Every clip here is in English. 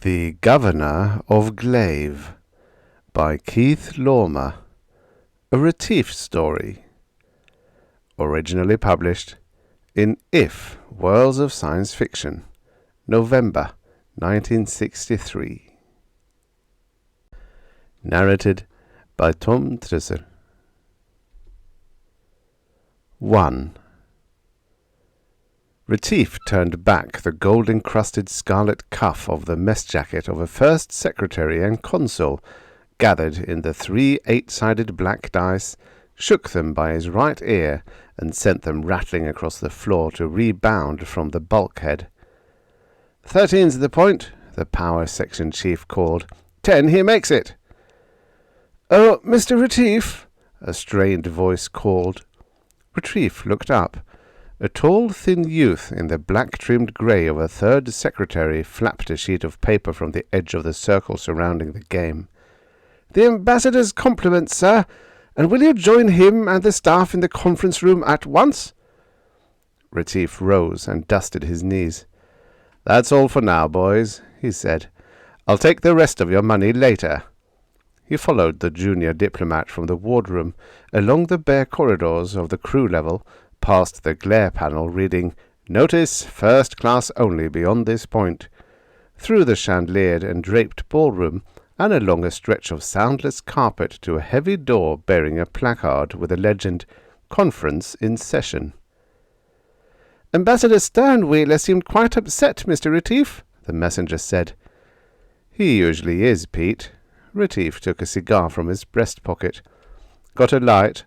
The Governor of Glave by Keith Laumer, a Retief story. Originally published in If, Worlds of Science Fiction, November 1963. Narrated by Tom Trisser. 1. Retief turned back the gold-encrusted scarlet cuff of the mess jacket of a first secretary and consul, gathered in the 3 8-sided black dice, shook them by his right ear, and sent them rattling across the floor to rebound from the bulkhead. 13's the point, the power section chief called. 10, he makes it. Oh, Mr. Retief, a strained voice called. Retief looked up. A tall, thin youth in the black-trimmed grey of a third secretary flapped a sheet of paper from the edge of the circle surrounding the game. "The ambassador's compliments, sir, and will you join him and the staff in the conference room at once?" Retief rose and dusted his knees. "That's all for now, boys," he said. "I'll take the rest of your money later." He followed the junior diplomat from the wardroom, along the bare corridors of the crew level, past the glare panel reading, "Notice, first class only beyond this point," through the chandeliered and draped ballroom, and along a stretch of soundless carpet to a heavy door bearing a placard with the legend, "Conference in Session." "Ambassador Sternwheeler seemed quite upset, Mr. Retief," the messenger said. "He usually is, Pete." Retief took a cigar from his breast pocket. "Got a light?"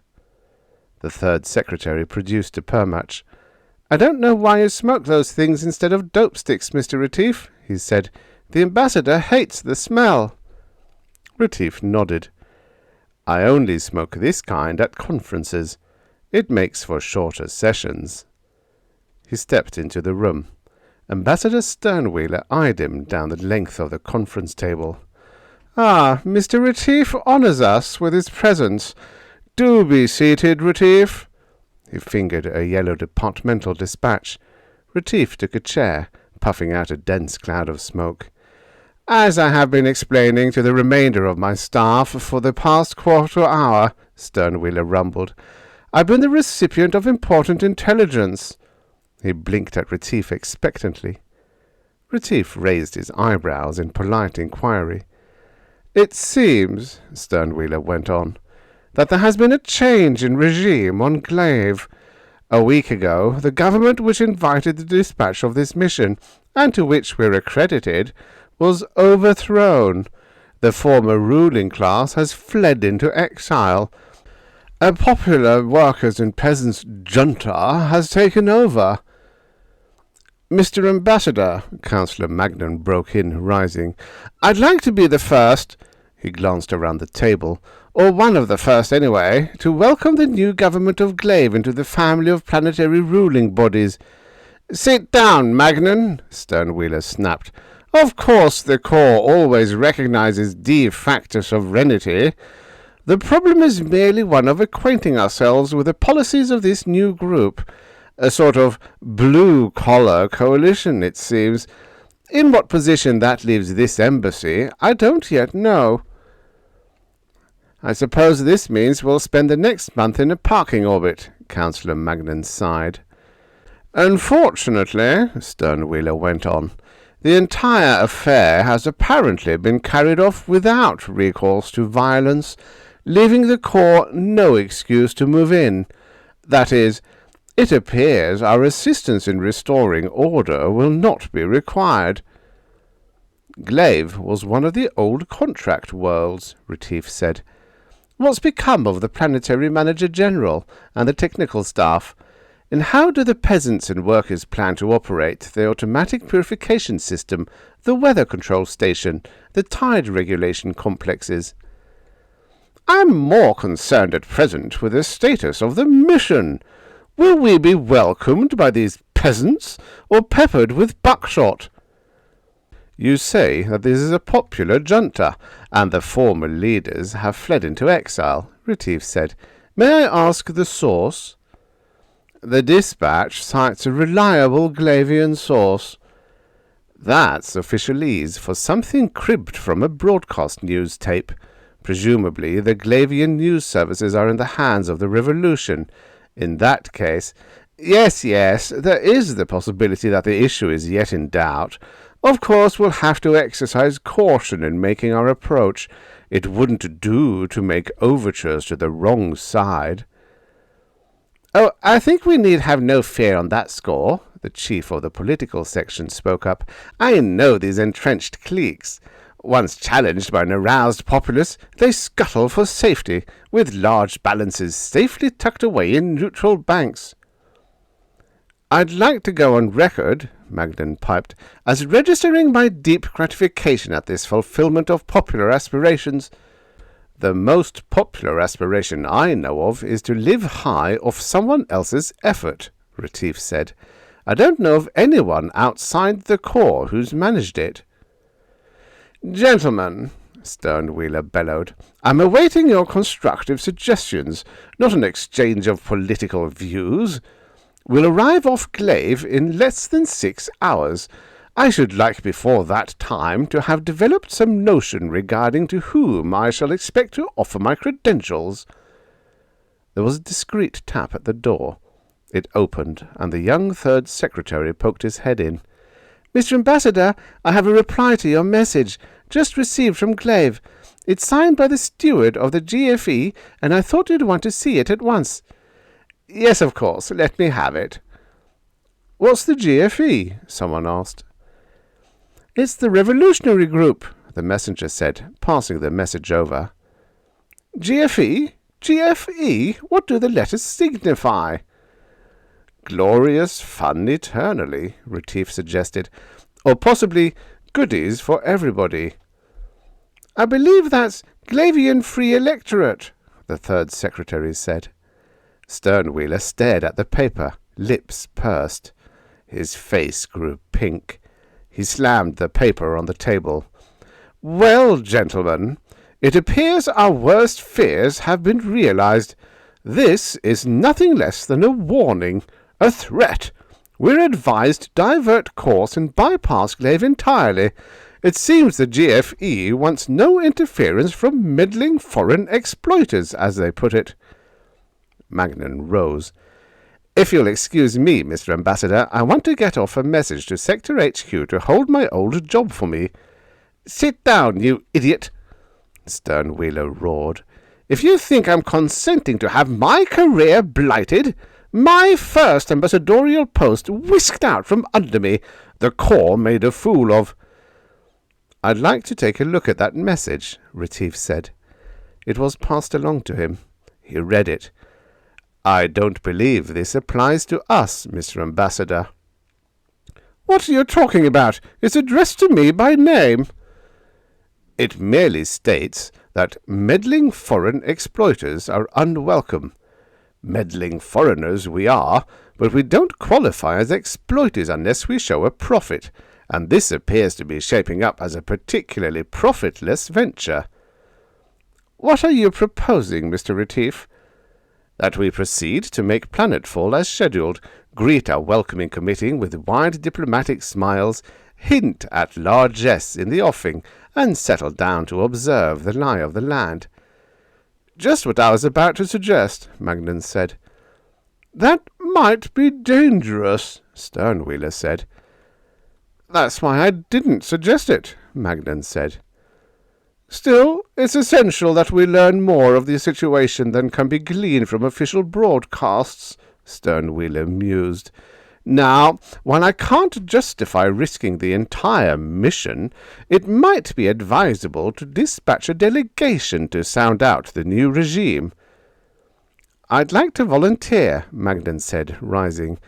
The third secretary produced a permatch. "I don't know why you smoke those things instead of dope sticks, Mr. Retief," he said. "The ambassador hates the smell." Retief nodded. "I only smoke this kind at conferences. It makes for shorter sessions." He stepped into the room. Ambassador Sternwheeler eyed him down the length of the conference table. "Ah, Mr. Retief honours us with his presence. Do be seated, Retief." He fingered a yellow departmental dispatch. Retief took a chair, puffing out a dense cloud of smoke. "As I have been explaining to the remainder of my staff for the past quarter hour," Sternwheeler rumbled, "I've been the recipient of important intelligence." He blinked at Retief expectantly. Retief raised his eyebrows in polite inquiry. "It seems," Sternwheeler went on, "that there has been a change in regime on Glave. A week ago, the government which invited the dispatch of this mission, and to which we're accredited, was overthrown. The former ruling class has fled into exile. A popular workers' and peasants' junta has taken over." "Mr. Ambassador," Councillor Magnan broke in, rising, "I'd like to be the first," he glanced around the table, "or one of the first anyway, to welcome the new government of Glave into the family of planetary ruling bodies." "Sit down, Magnan," Sternwheeler snapped. "Of course the Corps always recognizes de facto sovereignty. The problem is merely one of acquainting ourselves with the policies of this new group. A sort of blue-collar coalition, it seems. In what position that leaves this embassy, I don't yet know." "I suppose this means we'll spend the next month in a parking orbit," Councillor Magnan sighed. "Unfortunately," Sternwheeler went on, "the entire affair has apparently been carried off without recourse to violence, leaving the Corps no excuse to move in. That is, it appears our assistance in restoring order will not be required." "Glave was one of the old contract worlds," Retief said. "What's become of the planetary manager-general and the technical staff? And how do the peasants and workers plan to operate the automatic purification system, the weather control station, the tide regulation complexes?" "I'm more concerned at present with the status of the mission. Will we be welcomed by these peasants, or peppered with buckshot?" "You say that this is a popular junta, and the former leaders have fled into exile," Retief said. "May I ask the source?" "The dispatch cites a reliable Glavian source." That's officialese for something cribbed from a broadcast news tape. Presumably, the Glavian news services are in the hands of the Revolution. In that case, yes, there is the possibility that the issue is yet in doubt. Of course, we'll have to exercise caution in making our approach. It wouldn't do to make overtures to the wrong side. Oh, I think we need have no fear on that score, the chief of the political section spoke up. I know these entrenched cliques. Once challenged by an aroused populace, they scuttle for safety, with large balances safely tucked away in neutral banks. I'd like to go on record, Magnan piped, as registering my deep gratification at this fulfillment of popular aspirations. The most popular aspiration I know of is to live high off someone else's effort, Retief said. I don't know of anyone outside the Corps who's managed it. Gentlemen, Sternwheeler bellowed, I'm awaiting your constructive suggestions, not an exchange of political views. We'll arrive off Glave in less than 6 hours. I should like before that time to have developed some notion regarding to whom I shall expect to offer my credentials. There was a discreet tap at the door. It opened, and the young third secretary poked his head in. Mr. Ambassador, I have a reply to your message, just received from Glave. It's signed by the steward of the GFE, and I thought you'd want to see it at once. Yes, of course. Let me have it. What's the GFE? Someone asked. It's the revolutionary group, the messenger said, passing the message over. GFE? GFE? What do the letters signify? Glorious fun eternally, Retief suggested, or possibly goodies for everybody. I believe that's Glavian Free Electorate, the third secretary said. Sternwheeler stared at the paper, lips pursed. His face grew pink. He slammed the paper on the table. Well, gentlemen, it appears our worst fears have been realized. This is nothing less than a warning. A threat. We're advised to divert course and bypass Glave entirely. It seems the GFE wants no interference from meddling foreign exploiters, as they put it. Magnan rose. If you'll excuse me, Mr. Ambassador, I want to get off a message to Sector HQ to hold my old job for me. Sit down, you idiot, Sternwheeler roared. If you think I'm consenting to have my career blighted, my first ambassadorial post whisked out from under me, the Corps made a fool of. I'd like to take a look at that message, Retief said. It was passed along to him. He read it. I don't believe this applies to us, Mr. Ambassador. What are you talking about? It's addressed to me by name. It merely states that meddling foreign exploiters are unwelcome. Meddling foreigners we are, but we don't qualify as exploiters unless we show a profit, and this appears to be shaping up as a particularly profitless venture. What are you proposing, Mr. Retief? That we proceed to make planetfall as scheduled, greet our welcoming committee with wide diplomatic smiles, hint at largesse in the offing, and settle down to observe the lie of the land. Just what I was about to suggest, Magnan said. That might be dangerous, Sternwheeler said. That's why I didn't suggest it, Magnan said. Still, it's essential that we learn more of the situation than can be gleaned from official broadcasts, Sternwheeler mused. Now, while I can't justify risking the entire mission, it might be advisable to dispatch a delegation to sound out the new regime. I'd like to volunteer, Magnan said, rising.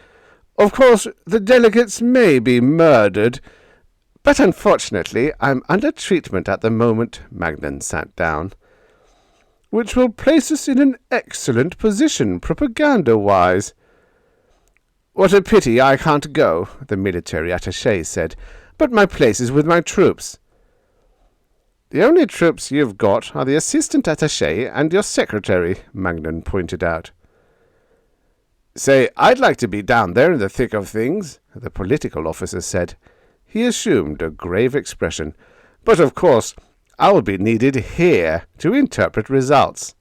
Of course, the delegates may be murdered, but unfortunately I'm under treatment at the moment, Magnan sat down, which will place us in an excellent position propaganda-wise. What a pity I can't go, the military attaché said, but my place is with my troops. The only troops you've got are the assistant attaché and your secretary, Magnan pointed out. Say, I'd like to be down there in the thick of things, the political officer said. He assumed a grave expression. "But of course, I will be needed here to interpret results."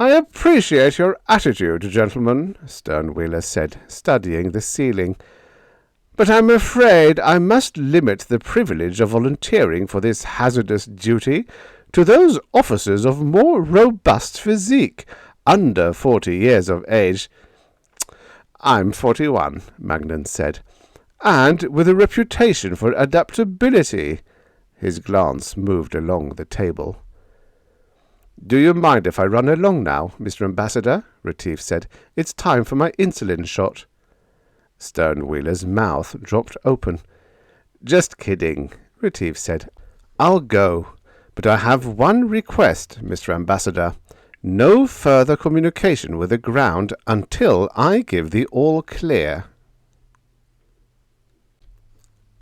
"I appreciate your attitude, gentlemen," Sternwheeler said, studying the ceiling. "But I'm afraid I must limit the privilege of volunteering for this hazardous duty to those officers of more robust physique, under 40 years of age." "I'm 41, Magnan said, "and with a reputation for adaptability." His glance moved along the table. "Do you mind if I run along now, Mr. Ambassador?" Retief said. "It's time for my insulin shot." Sternwheeler's mouth dropped open. "Just kidding," Retief said. "I'll go, but I have one request, Mr. Ambassador. No further communication with the ground until I give the all clear."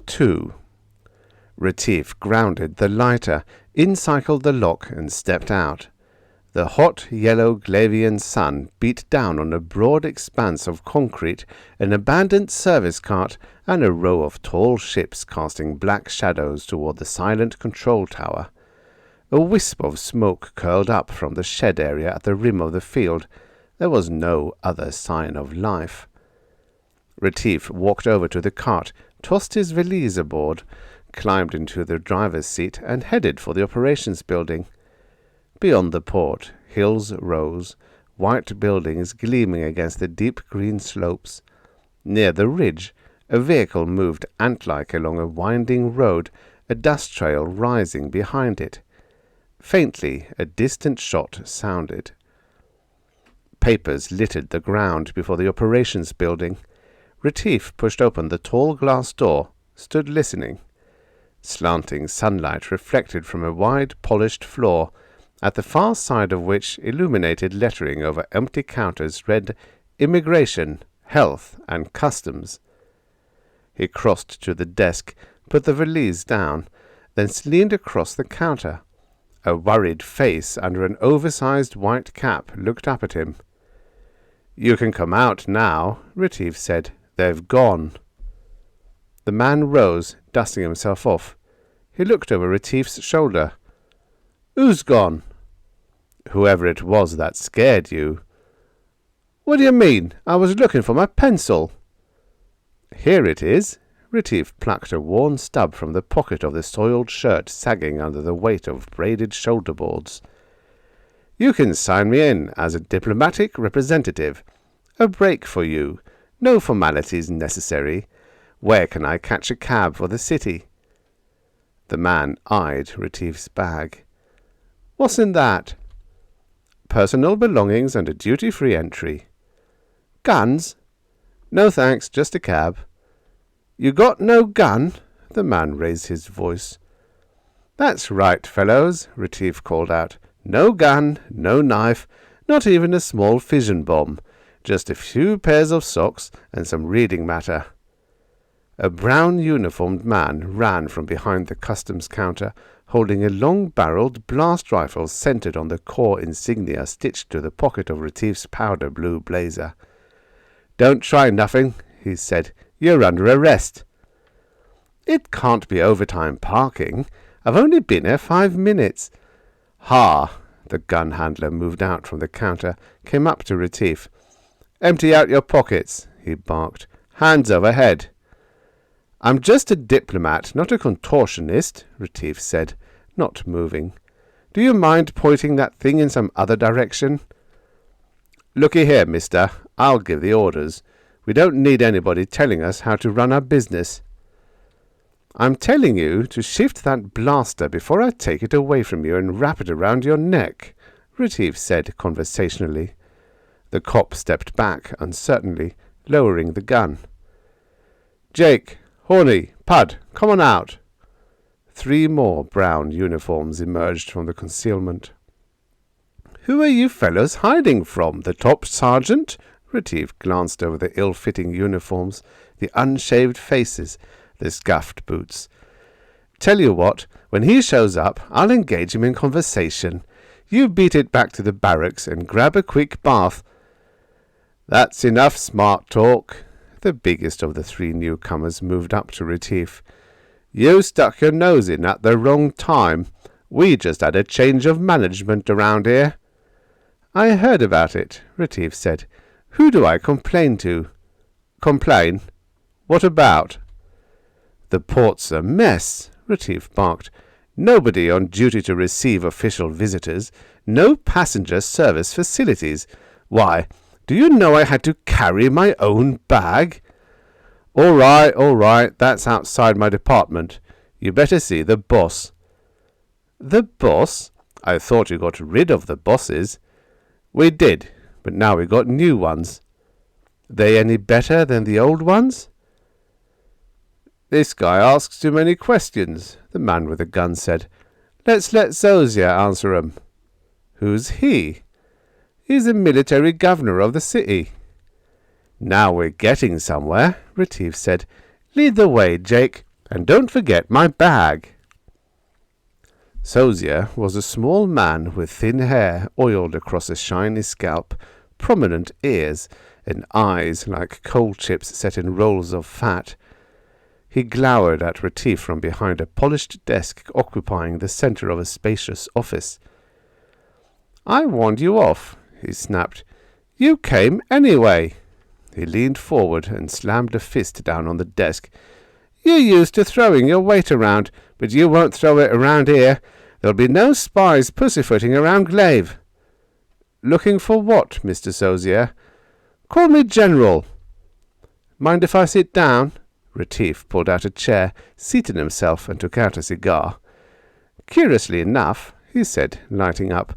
2. Retief grounded the lighter, incycled the lock, and stepped out. The hot, yellow Glavian sun beat down on a broad expanse of concrete, an abandoned service cart, and a row of tall ships casting black shadows toward the silent control tower. A wisp of smoke curled up from the shed area at the rim of the field. There was no other sign of life. Retief walked over to the cart, tossed his valise aboard, climbed into the driver's seat, and headed for the operations building. Beyond the port, hills rose, white buildings gleaming against the deep green slopes. Near the ridge, a vehicle moved ant-like along a winding road, a dust trail rising behind it. Faintly, a distant shot sounded. Papers littered the ground before the operations building. Retief pushed open the tall glass door, stood listening. Slanting sunlight reflected from a wide, polished floor, at the far side of which illuminated lettering over empty counters read Immigration, Health, and Customs. He crossed to the desk, put the valise down, then leaned across the counter. A worried face under an oversized white cap looked up at him. "You can come out now," Retief said. "They've gone." The man rose, dusting himself off. He looked over Retief's shoulder. "Who's gone?" "Whoever it was that scared you." "What do you mean? I was looking for my pencil." "Here it is." Retief plucked a worn stub from the pocket of the soiled shirt sagging under the weight of braided shoulder-boards. "You can sign me in as a diplomatic representative. A break for you. No formalities necessary. Where can I catch a cab for the city?" The man eyed Retief's bag. "What's in that?" "Personal belongings and a duty-free entry." "Guns?" "No thanks, just a cab." "You got no gun?" The man raised his voice. "That's right, fellows," Retief called out. "No gun, no knife, not even a small fission bomb. Just a few pairs of socks and some reading matter." A brown-uniformed man ran from behind the customs counter, holding a long-barreled blast rifle centered on the Corps insignia stitched to the pocket of Retief's powder-blue blazer. "Don't try nothing," he said. "You're under arrest." "It can't be overtime parking. I've only been here 5 minutes. "Ha!" The gun handler moved out from the counter, came up to Retief. "Empty out your pockets," he barked. "Hands overhead." "I'm just a diplomat, not a contortionist," Retief said, not moving. "Do you mind pointing that thing in some other direction?" "Looky here, mister. I'll give the orders. We don't need anybody telling us how to run our business." "I'm telling you to shift that blaster before I take it away from you and wrap it around your neck," Retief said conversationally. The cop stepped back uncertainly, lowering the gun. "Jake, Horny, Pud, come on out." 3 more brown uniforms emerged from the concealment. "Who are you fellows hiding from? The top sergeant?" Retief glanced over the ill-fitting uniforms, the unshaved faces, the scuffed boots. "Tell you what, when he shows up, I'll engage him in conversation. You beat it back to the barracks and grab a quick bath." "That's enough smart talk." The biggest of the three newcomers moved up to Retief. "You stuck your nose in at the wrong time. We just had a change of management around here." "I heard about it," Retief said. "Who do I complain to?" "Complain? What about?" "The port's a mess," Retief barked. "Nobody on duty to receive official visitors. No passenger service facilities. Why, do you know I had to carry my own bag?" All right, that's outside my department. You better see the boss." "The boss? I thought you got rid of the bosses." "We did, but now we got new ones." "They any better than the old ones?" "This guy asks too many questions," the man with the gun said. "Let's let Zosier answer 'em." "Who's he?" "He's the military governor of the city." "Now we're getting somewhere," Retief said. "Lead the way, Jake, and don't forget my bag." Zosier was a small man with thin hair oiled across a shiny scalp, prominent ears, and eyes like coal chips set in rolls of fat. He glowered at Retief from behind a polished desk occupying the center of a spacious office. "I warned you off," he snapped. "You came anyway." He leaned forward and slammed a fist down on the desk. "You're used to throwing your weight around, but you won't throw it around here. There'll be no spies pussyfooting around Glave." "Looking for what, Mr. Zosier?" "Call me General." "Mind if I sit down?" Retief pulled out a chair, seated himself, and took out a cigar. "Curiously enough," he said, lighting up,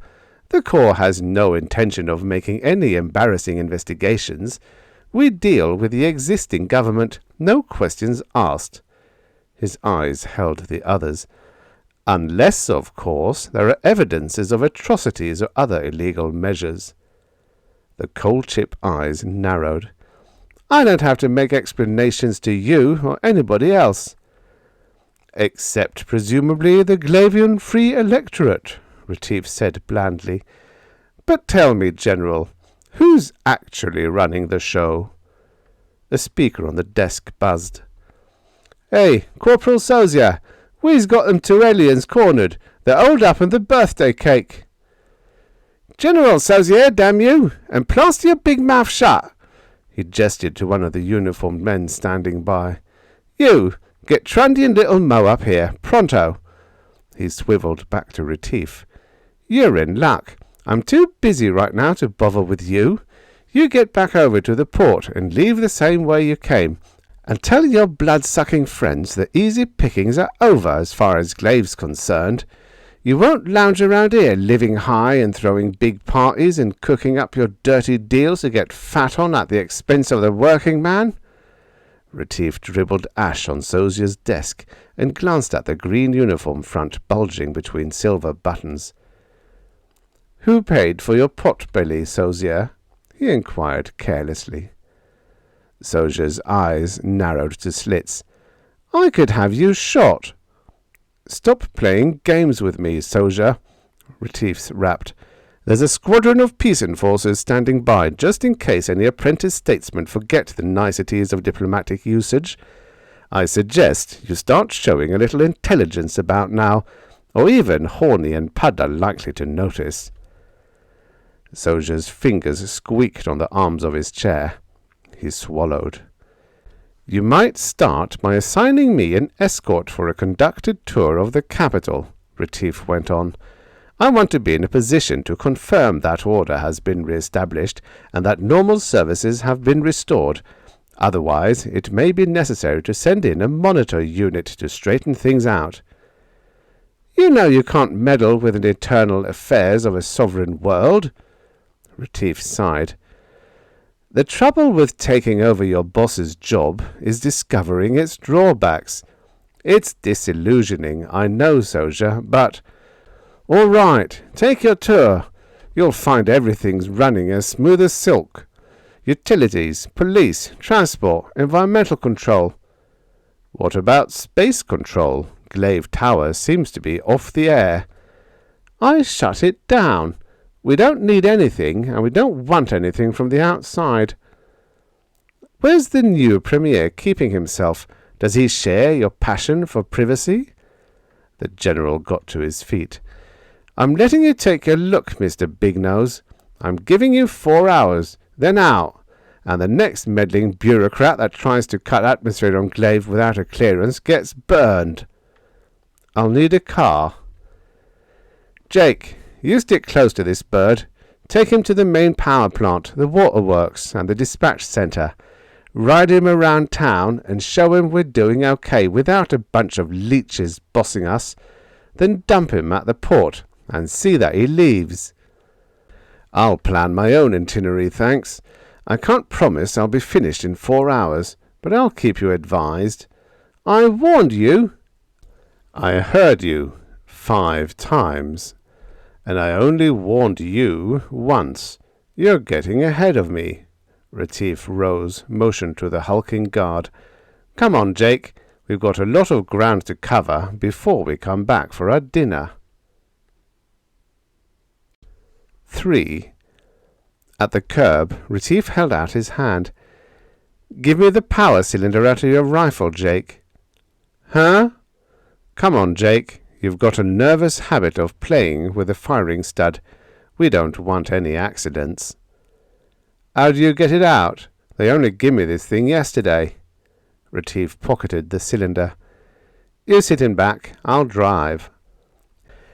"the Corps has no intention of making any embarrassing investigations. We deal with the existing government, no questions asked." His eyes held the others. "Unless, of course, there are evidences of atrocities or other illegal measures." The coal-chip eyes narrowed. "I don't have to make explanations to you or anybody else." "Except, presumably, the Glavian Free Electorate," Retief said blandly. "But tell me, General, who's actually running the show?" The speaker on the desk buzzed. "Hey, Corporal Zosier, we's got them two aliens cornered. They're holed up in the birthday cake." "General Zosier, damn you, and plaster your big mouth shut." He gestured to one of the uniformed men standing by. "You, get Trundy and Little Mo up here, pronto." He swiveled back to Retief. "You're in luck. I'm too busy right now to bother with you. You get back over to the port and leave the same way you came, and tell your blood-sucking friends the easy pickings are over as far as Glave's concerned. You won't lounge around here living high and throwing big parties and cooking up your dirty deals to get fat on at the expense of the working man." Retief dribbled ash on Zosier's desk and glanced at the green uniform front bulging between silver buttons. "Who paid for your pot-belly, Zosier?" he inquired carelessly. Zosier's eyes narrowed to slits. "I could have you shot." "Stop playing games with me, Zosier," Retief rapped. "There's a squadron of peace enforcers standing by, just in case any apprentice statesmen forget the niceties of diplomatic usage. I suggest you start showing a little intelligence about now, or even Horny and Pud are likely to notice." Zosier's fingers squeaked on the arms of his chair. He swallowed. "You might start by assigning me an escort for a conducted tour of the capital," Retief went on. "I want to be in a position to confirm that order has been re-established and that normal services have been restored. Otherwise, it may be necessary to send in a monitor unit to straighten things out." "You know you can't meddle with the internal affairs of a sovereign world." Retief sighed. "The trouble with taking over your boss's job is discovering its drawbacks. It's disillusioning, I know, Zosier, but—" "All right, take your tour. You'll find everything's running as smooth as silk. Utilities, police, transport, environmental control." "What about space control? Glave Tower seems to be off the air." "I shut it down. We don't need anything, and we don't want anything from the outside." Where's the new Premier keeping himself? Does he share your passion for privacy?" The General got to his feet. "I'm letting you take a look, Mr. Bignose. I'm giving you 4 hours, then out, and the next meddling bureaucrat that tries to cut atmosphere on Glave without a clearance gets burned. I'll need a car. Jake, you stick close to this bird. Take him to the main power plant, the waterworks, and the dispatch centre. Ride him around town and show him we're doing okay without a bunch of leeches bossing us. Then dump him at the port and see that he leaves." "I'll plan my own itinerary, thanks. I can't promise I'll be finished in 4 hours, but I'll keep you advised." "I warned you." "I heard you 5 times, and I only warned you once. You're getting ahead of me." Retief rose, motioned to the hulking guard. "Come on, Jake. We've got a lot of ground to cover before we come back for our dinner." 3. At the curb, Retief held out his hand. "Give me the power cylinder out of your rifle, Jake." "Huh?" "Come on, Jake. You've got a nervous habit of playing with the firing stud. We don't want any accidents." "How do you get it out? They only give me this thing yesterday." Retief pocketed the cylinder. "You sit in back. I'll drive."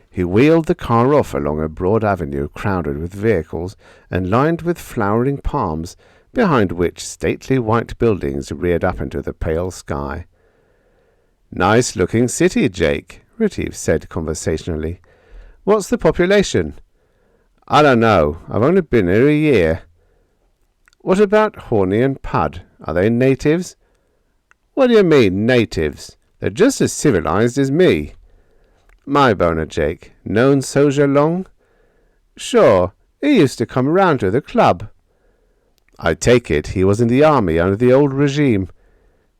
He wheeled the car off along a broad avenue crowded with vehicles and lined with flowering palms, behind which stately white buildings reared up into the pale sky. "Nice-looking city, Jake," Retief said conversationally. "What's the population?" "I don't know. I've only been here a year." "What about Horny and Pud? Are they natives?" "What do you mean, natives? They're just as civilized as me." "My boner, Jake. Known Soja long?" "Sure. He used to come round to the club." "I take it he was in the army under the old regime."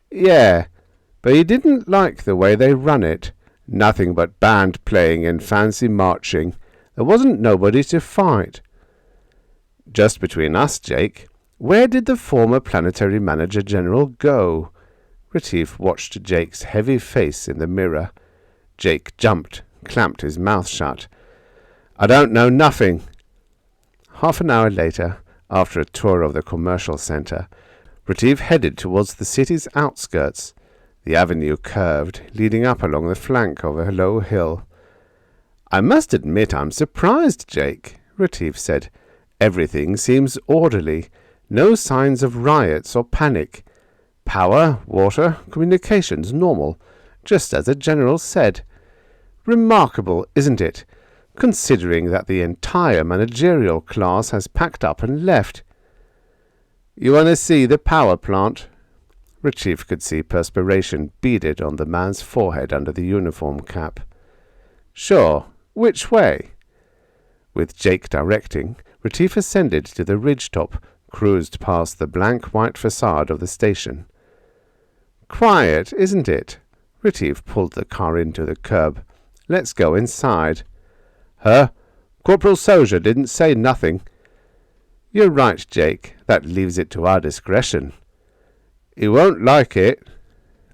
"Yeah, but he didn't like the way they run it. Nothing but band playing and fancy marching. There wasn't nobody to fight." "Just between us, Jake, where did the former planetary manager general go?" Retief watched Jake's heavy face in the mirror. Jake jumped, clamped his mouth shut. "I don't know nothing." Half an hour later, after a tour of the commercial centre, Retief headed towards the city's outskirts. The avenue curved, leading up along the flank of a low hill. "I must admit I'm surprised, Jake," Retief said. "Everything seems orderly. No signs of riots or panic. Power, water, communications normal, just as the General said. Remarkable, isn't it, considering that the entire managerial class has packed up and left." "You want to see the power plant?" Retief could see perspiration beaded on the man's forehead under the uniform cap. "Sure. Which way?" With Jake directing, Retief ascended to the ridge-top, cruised past the blank white facade of the station. "Quiet, isn't it?" Retief pulled the car into the curb. "Let's go inside." "Huh? Corporal Soja didn't say nothing." "You're right, Jake. That leaves it to our discretion." "He won't like it."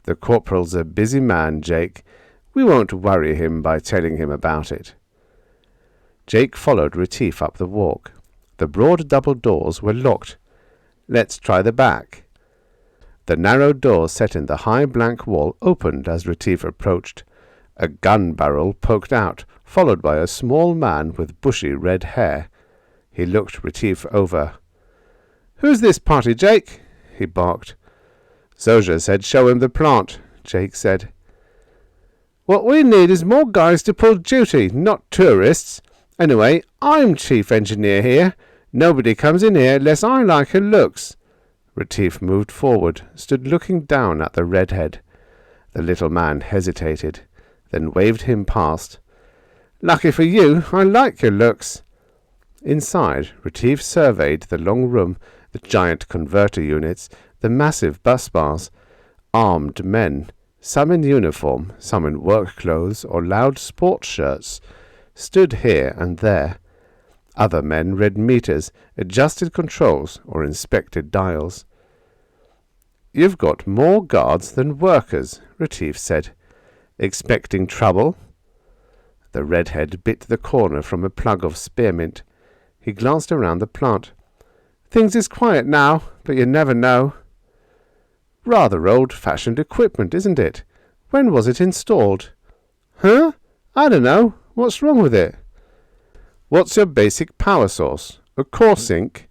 "The corporal's a busy man, Jake. We won't worry him by telling him about it." Jake followed Retief up the walk. The broad double doors were locked. "Let's try the back." The narrow door set in the high blank wall opened as Retief approached. A gun barrel poked out, followed by a small man with bushy red hair. He looked Retief over. "Who's this party, Jake?" he barked. "Soja said show him the plant," Jake said. "What we need is more guys to pull duty, not tourists. Anyway, I'm chief engineer here. Nobody comes in here unless I like her looks." Retief moved forward, stood looking down at the redhead. The little man hesitated, then waved him past. "Lucky for you, I like your looks." Inside, Retief surveyed the long room, the giant converter units, the massive bus bars. Armed men, some in uniform, some in work clothes or loud sports shirts, stood here and there. Other men read meters, adjusted controls, or inspected dials. You've got more guards than workers, Retief said. Expecting trouble? The redhead bit the corner from a plug of spearmint. He glanced around the plant. Things is quiet now, but you never know. Rather old-fashioned equipment, isn't it? When was it installed? Huh? I don't know. What's wrong with it? What's your basic power source? A core sink?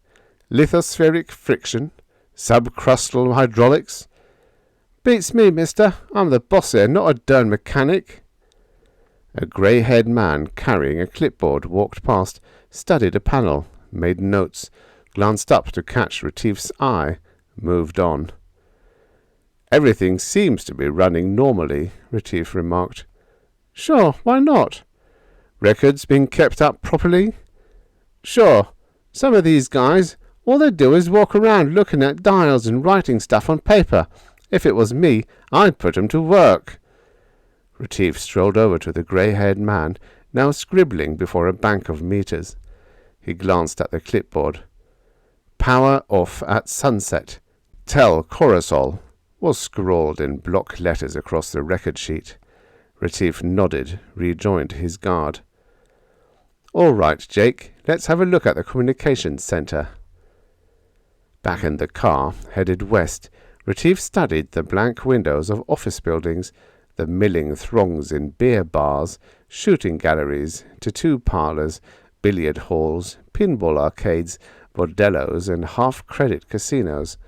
Lithospheric friction? Subcrustal hydraulics? Beats me, mister. I'm the boss here, not a darn mechanic. A grey-haired man carrying a clipboard walked past, studied a panel, made notes, glanced up to catch Retief's eye, moved on. Everything seems to be running normally, Retief remarked. Sure, why not? Records being kept up properly? Sure. Some of these guys, all they do is walk around looking at dials and writing stuff on paper. If it was me, I'd put 'em to work. Retief strolled over to the grey-haired man, now scribbling before a bank of meters. He glanced at the clipboard. Power off at sunset. Tell Coruscant was scrawled in block letters across the record sheet. Retief nodded, rejoined his guard. All right, Jake, let's have a look at the communications centre. Back in the car, headed west, Retief studied the blank windows of office buildings, the milling throngs in beer bars, shooting galleries, tattoo parlours, billiard halls, pinball arcades, bordellos, and half-credit casinos.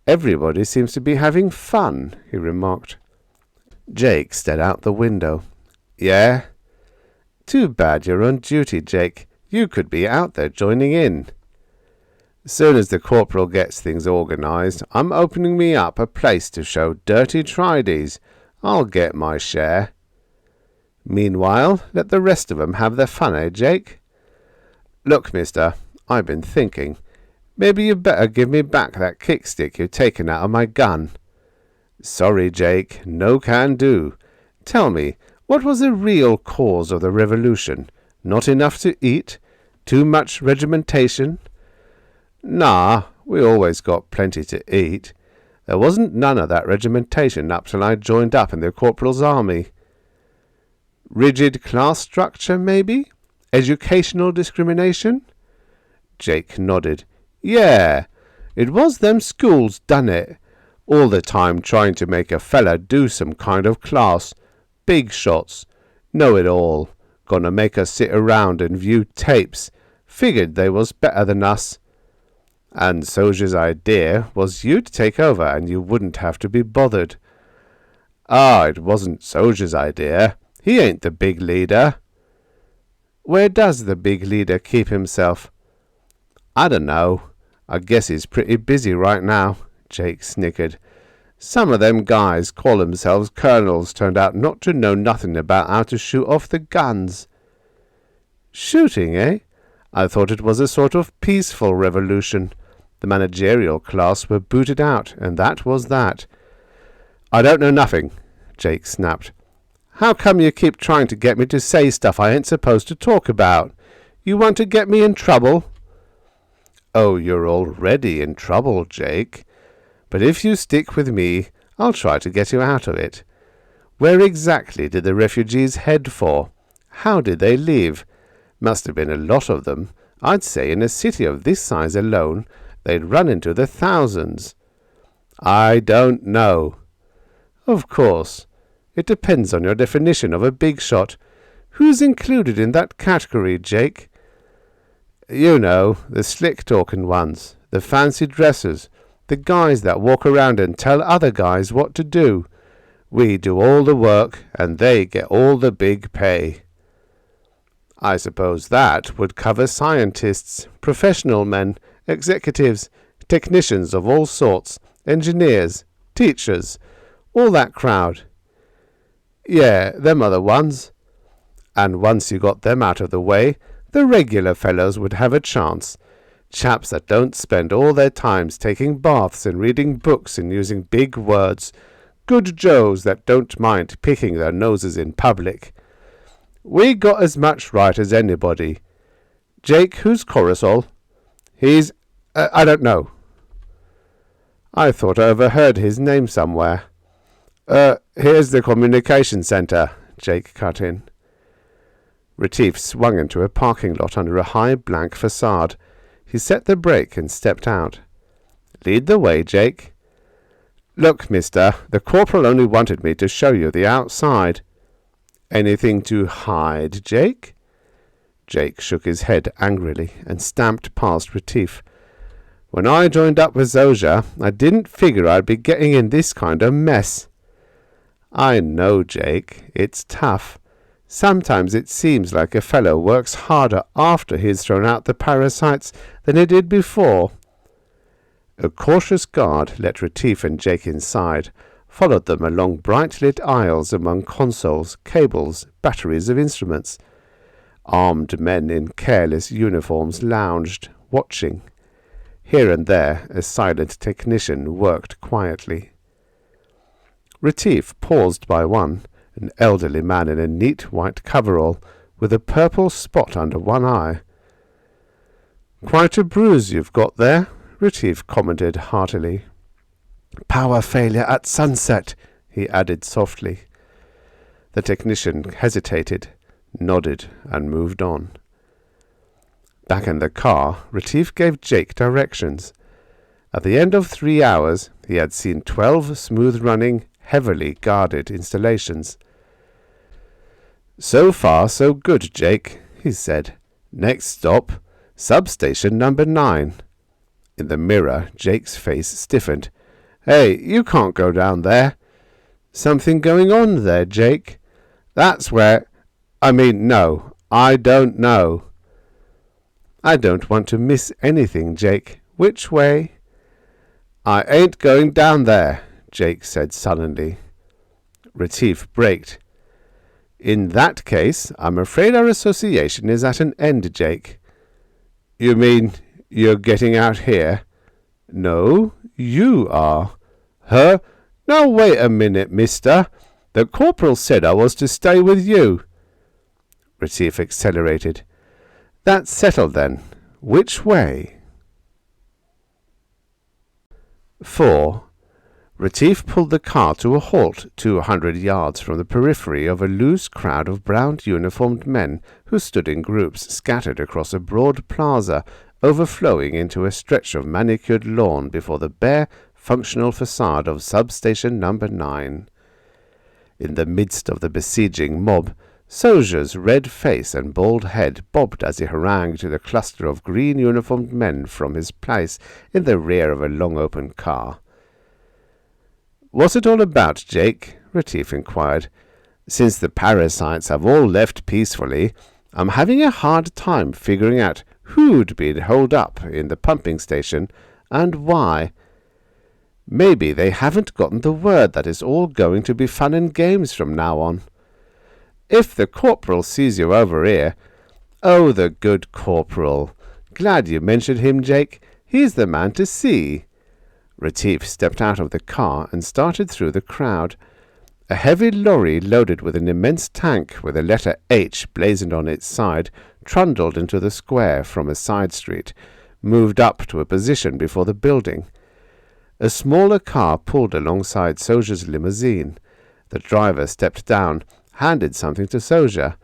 Everybody seems to be having fun, he remarked. Jake stared out the window. Yeah? Too bad you're on duty, Jake. You could be out there joining in. Soon as the corporal gets things organised, I'm opening me up a place to show dirty tridies. I'll get my share. Meanwhile, let the rest of 'em have their fun, eh, Jake? Look, mister, I've been thinking. Maybe you'd better give me back that kickstick you've taken out of my gun. Sorry, Jake, no can do. Tell me, what was the real cause of the revolution? Not enough to eat? Too much regimentation? Nah, we always got plenty to eat. There wasn't none of that regimentation up till I joined up in the corporal's army. Rigid class structure, maybe? Educational discrimination? Jake nodded. Yeah, it was them schools done it. All the time trying to make a fella do some kind of class. Big shots. Know it all. Gonna make us sit around and view tapes. Figured they was better than us. And Soldier's idea was you'd take over and you wouldn't have to be bothered. Ah, it wasn't Soldier's idea. He ain't the big leader. Where does the big leader keep himself? I don't know. I guess he's pretty busy right now, Jake snickered. Some of them guys call themselves colonels turned out not to know nothing about how to shoot off the guns. Shooting, eh? I thought it was a sort of peaceful revolution. The managerial class were booted out, and that was that. I don't know nothing, Jake snapped. How come you keep trying to get me to say stuff I ain't supposed to talk about? You want to get me in trouble? Oh, you're already in trouble, Jake. But if you stick with me, I'll try to get you out of it. Where exactly did the refugees head for? How did they leave? Must have been a lot of them. I'd say in a city of this size alone, they'd run into the thousands. I don't know. Of course. It depends on your definition of a big shot. Who's included in that category, Jake? You know, the slick-talking ones, the fancy dressers, the guys that walk around and tell other guys what to do. We do all the work, and they get all the big pay. I suppose that would cover scientists, professional men, executives, technicians of all sorts, engineers, teachers, all that crowd. Yeah, them other ones. And once you got them out of the way, the regular fellows would have a chance. Chaps that don't spend all their times taking baths and reading books and using big words. Good Joes that don't mind picking their noses in public. We got as much right as anybody. Jake, who's Coruscant? He's... I don't know. I thought I overheard his name somewhere. Here's the communication centre," Jake cut in. Retief swung into a parking lot under a high blank facade. He set the brake and stepped out. "Lead the way, Jake." "Look, mister, the corporal only wanted me to show you the outside." "Anything to hide, Jake?" Jake shook his head angrily and stamped past Retief. "When I joined up with Zojia, I didn't figure I'd be getting in this kind of mess." "I know, Jake. It's tough. Sometimes it seems like a fellow works harder after he's thrown out the parasites than he did before." A cautious guard let Retief and Jake inside, followed them along bright-lit aisles among consoles, cables, batteries of instruments. Armed men in careless uniforms lounged, watching. Here and there a silent technician worked quietly. Retief paused by one, an elderly man in a neat white coverall, with a purple spot under one eye. "Quite a bruise you've got there," Retief commented heartily. "Power failure at sunset," he added softly. The technician hesitated, nodded, and moved on. Back in the car, Retief gave Jake directions. At the end of 3 hours, he had seen 12 smooth-running, heavily guarded installations. "So far, so good, Jake," he said. "Next stop, substation number 9. In the mirror, Jake's face stiffened. "Hey, you can't go down there." "Something going on there, Jake?" "That's where... no, I don't know." "I don't want to miss anything, Jake. Which way?" "I ain't going down there," Jake said sullenly. Retief braked. "In that case, I'm afraid our association is at an end, Jake." "You mean you're getting out here?" "No, you are." "Huh? Now wait a minute, mister. The corporal said I was to stay with you." Retief accelerated. "That's settled then. Which way?" 4. Retief pulled the car to a halt 200 yards from the periphery of a loose crowd of brown-uniformed men who stood in groups scattered across a broad plaza overflowing into a stretch of manicured lawn before the bare, functional facade of substation number 9. In the midst of the besieging mob, Zojia's red face and bald head bobbed as he harangued the cluster of green-uniformed men from his place in the rear of a long open car. "What's it all about, Jake?" Retief inquired. "Since the parasites have all left peacefully, I'm having a hard time figuring out who'd been holed up in the pumping station and why. Maybe they haven't gotten the word that it's all going to be fun and games from now on. If the corporal sees you over here—" "Oh, the good corporal. Glad you mentioned him, Jake. He's the man to see." Retief stepped out of the car and started through the crowd. A heavy lorry loaded with an immense tank with the letter H blazoned on its side trundled into the square from a side street, moved up to a position before the building. A smaller car pulled alongside Zojia's limousine. The driver stepped down, handed something to Zojia.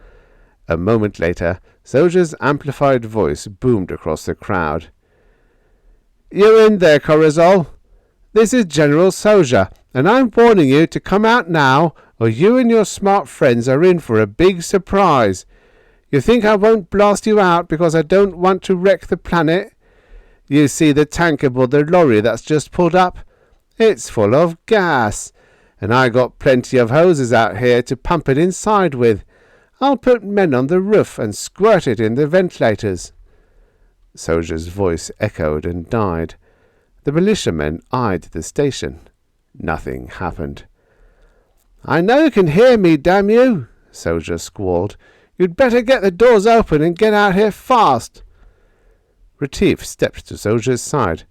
A moment later, Zojia's amplified voice boomed across the crowd. "You in there, Corazol? This is General Zojia, and I'm warning you to come out now, or you and your smart friends are in for a big surprise. You think I won't blast you out because I don't want to wreck the planet? You see the tank aboard the lorry that's just pulled up? It's full of gas, and I got plenty of hoses out here to pump it inside with. I'll put men on the roof and squirt it in the ventilators." Zojia's voice echoed and died. The militiamen eyed the station. Nothing happened. "I know you can hear me, damn you," Zojia squalled. "You'd better get the doors open and get out here fast." Retief stepped to Zojia's side.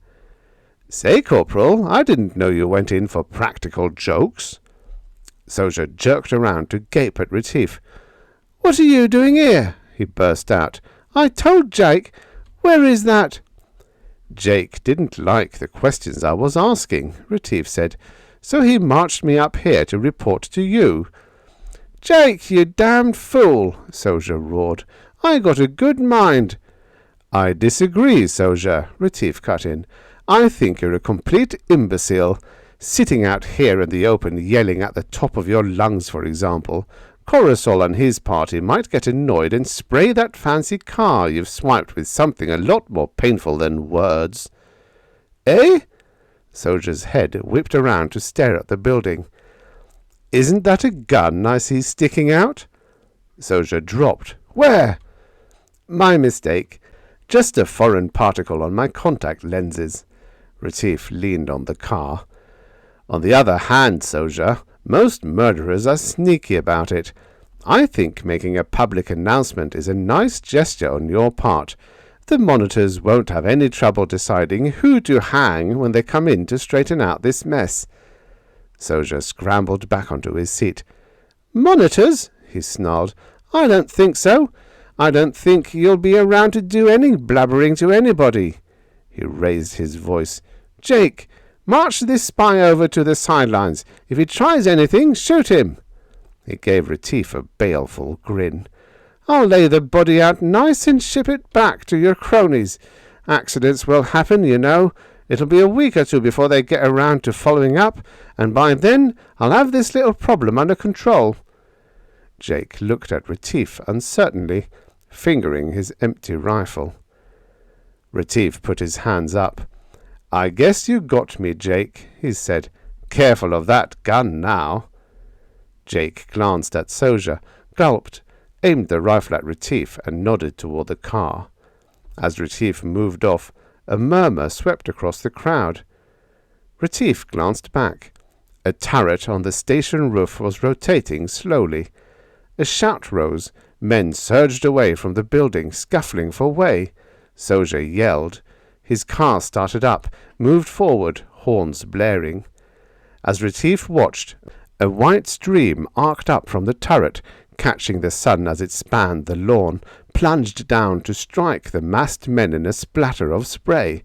"Say, Corporal, I didn't know you went in for practical jokes." Zojia jerked around to gape at Retief. "What are you doing here?" he burst out. "I told Jake. Where is that—" Jake didn't like the questions I was asking, Retief said, so he marched me up here to report to you. Jake, you damned fool, Soja roared. I got a good mind. I disagree, Soja, Retief cut in. I think you're a complete imbecile. Sitting out here in the open yelling at the top of your lungs, for example. Coruscant and his party might get annoyed and spray that fancy car you've swiped with something a lot more painful than words. Eh? Soja's head whipped around to stare at the building. Isn't that a gun I see sticking out? Soja dropped. Where? My mistake. Just a foreign particle on my contact lenses. Retief leaned on the car. On the other hand, Soja, most murderers are sneaky about it. I think making a public announcement is a nice gesture on your part. The monitors won't have any trouble deciding who to hang when they come in to straighten out this mess. Soja scrambled back onto his seat. Monitors? He snarled. I don't think so. I don't think you'll be around to do any blabbering to anybody. He raised his voice. Jake, march this spy over to the sidelines. If he tries anything, shoot him. He gave Retief a baleful grin. I'll lay the body out nice and ship it back to your cronies. Accidents will happen, you know. It'll be a week or two before they get around to following up, and by then I'll have this little problem under control. Jake looked at Retief uncertainly, fingering his empty rifle. Retief put his hands up. I guess you got me, Jake, he said. Careful of that gun now. Jake glanced at Soja, gulped, aimed the rifle at Retief, and nodded toward the car. As Retief moved off, a murmur swept across the crowd. Retief glanced back. A turret on the station roof was rotating slowly. A shout rose. Men surged away from the building, scuffling for way. Soja yelled. His car started up, moved forward, horns blaring. As Retief watched, a white stream arced up from the turret, catching the sun as it spanned the lawn, plunged down to strike the massed men in a splatter of spray.